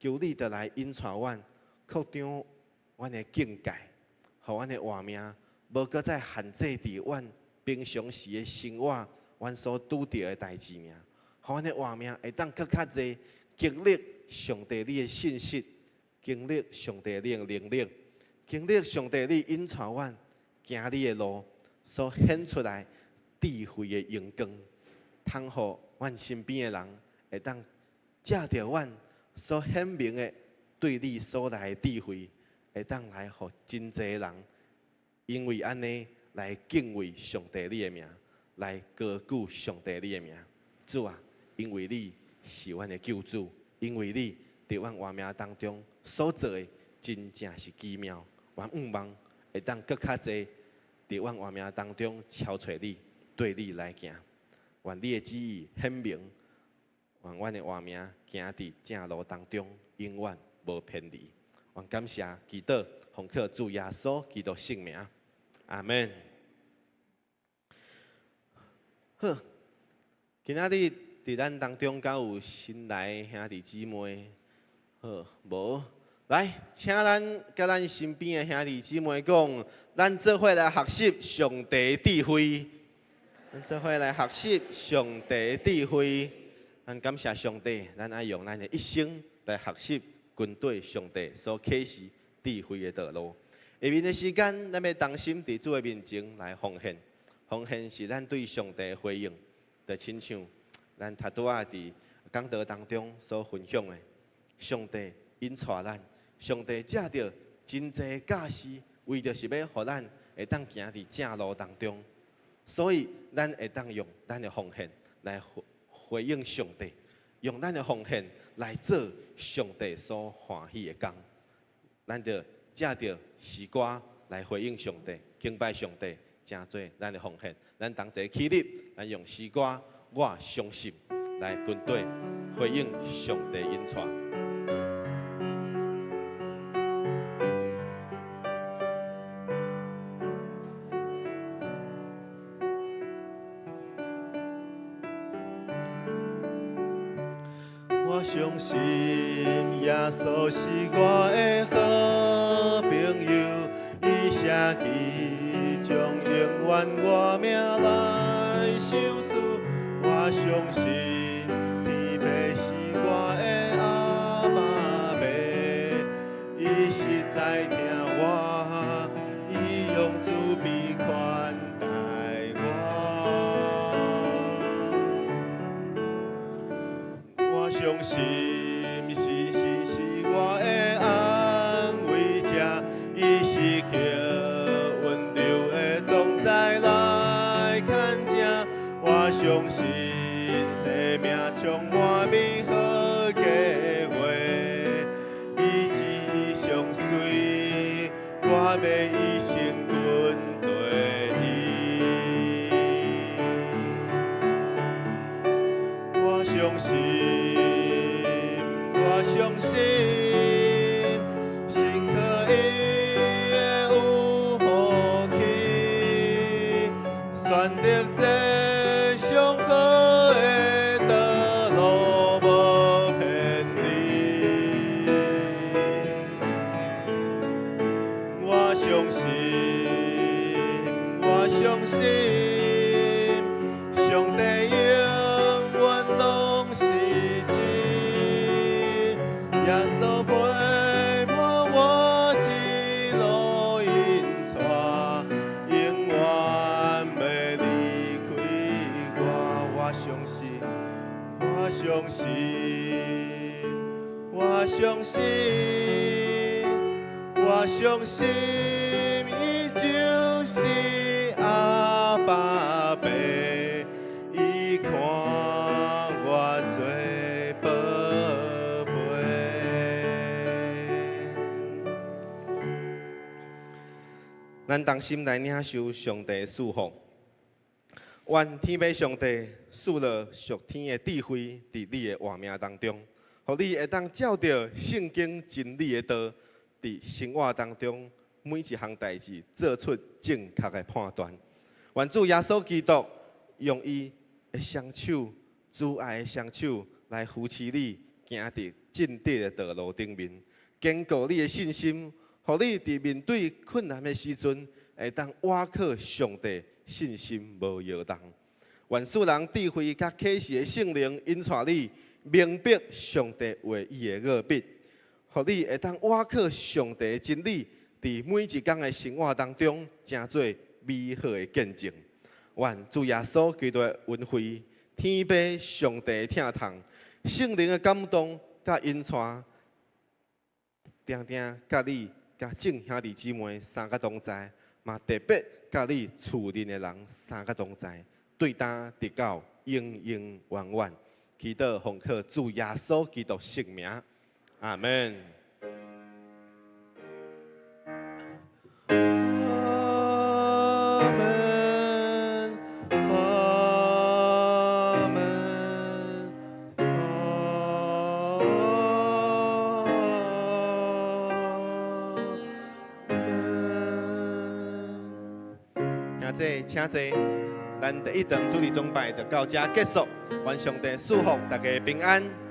求你就来引带阮，扩张阮的境界，互阮的活命无搁再限制伫阮平常时的生活，阮所拄着的代志尔，互阮的活命会当搁较济经历上帝你的信息，经历上帝你的能力，经历上帝你引带阮行你的路所显出来智慧的阳光，通互阮身边的人会当借着阮所显明的对你所来的智慧，会当来互真侪人因为安尼来敬畏上帝你的名，来高举上帝你的名。主啊，因为你是阮的救主，因为你伫阮活命当中所做的真正是奇妙。阮望会当搁较济伫阮活命当中超找你，对你来行。愿你的旨意显明，愿阮的活命行伫正路当中，永远无偏离。愿感谢祈祷，奉靠主耶稣基督圣名，阿门。好，今仔日伫咱当中敢有新来兄弟姊妹？好，无？来，请咱甲咱身边的兄弟姊妹讲，咱做伙来学习上帝智慧。咱做伙来学习上帝智慧。咱感谢上帝，咱爱用咱的一生来学习军队上帝所启示智慧的道路。下面的时间，咱要同心伫主的面前来奉献。奉献是咱对上帝的回应，就亲像咱头拄仔伫讲道当中所分享的，上帝引带咱。上帝借着真济教师，为着是要互咱会当行伫正路当中，所以咱会当用咱的奉献来回应上帝，用咱的奉献来做上帝所欢喜的工。咱就借着诗歌来回应上帝，敬拜上帝，真做咱的奉献。咱同齐起立，咱用诗歌我相信来军队回应上帝引带。我相信耶稣是我的好朋友，伊舍己将永远我命来相思。我相信天父是我的阿爸爸，伊实在听我，伊用慈悲款待我。我相信信是我的安慰者，伊是叫温柔的同在来看正。我相信生命充满美好计划，伊只相随，我要一生跟对伊。我相信。我相信，心可以有福气，选择这上好的道路无偏离。我相信，我相信，上帝永远拢是。耶稣陪伴我一路引带，永远袂离开我。我相信，我相信，我相信，我相信，伊就是阿爸爸，伊看。咱同心来领受上帝祝福。愿天父上帝赐了属天的智慧伫你的活命当中，互你会当照着圣经真理的道，伫生活当中每一项代志做出正确的判断。愿主耶稣基督用伊的双手，主爱的双手来扶持你，行伫正直的道路顶面，坚固你的信心，互你伫面对困难的时阵，会当倚靠上帝，信心无摇动。愿世人智慧甲启示的圣灵引带你，明白上帝话语的奥秘，互你会当倚靠上帝的真理，伫每一天的生活当中，成做美好的见证。愿主耶稣基督的恩惠、天父上帝的疼痛、圣灵的感动甲引带，定定甲你甲众兄弟姊妹三个同在，嘛特别甲你厝邻的人三个同在，对担直到永永远远。祈祷奉靠主耶稣基督圣名，阿门。请坐，咱第一堂主日崇拜就到这结束。愿上帝祝福大家平安。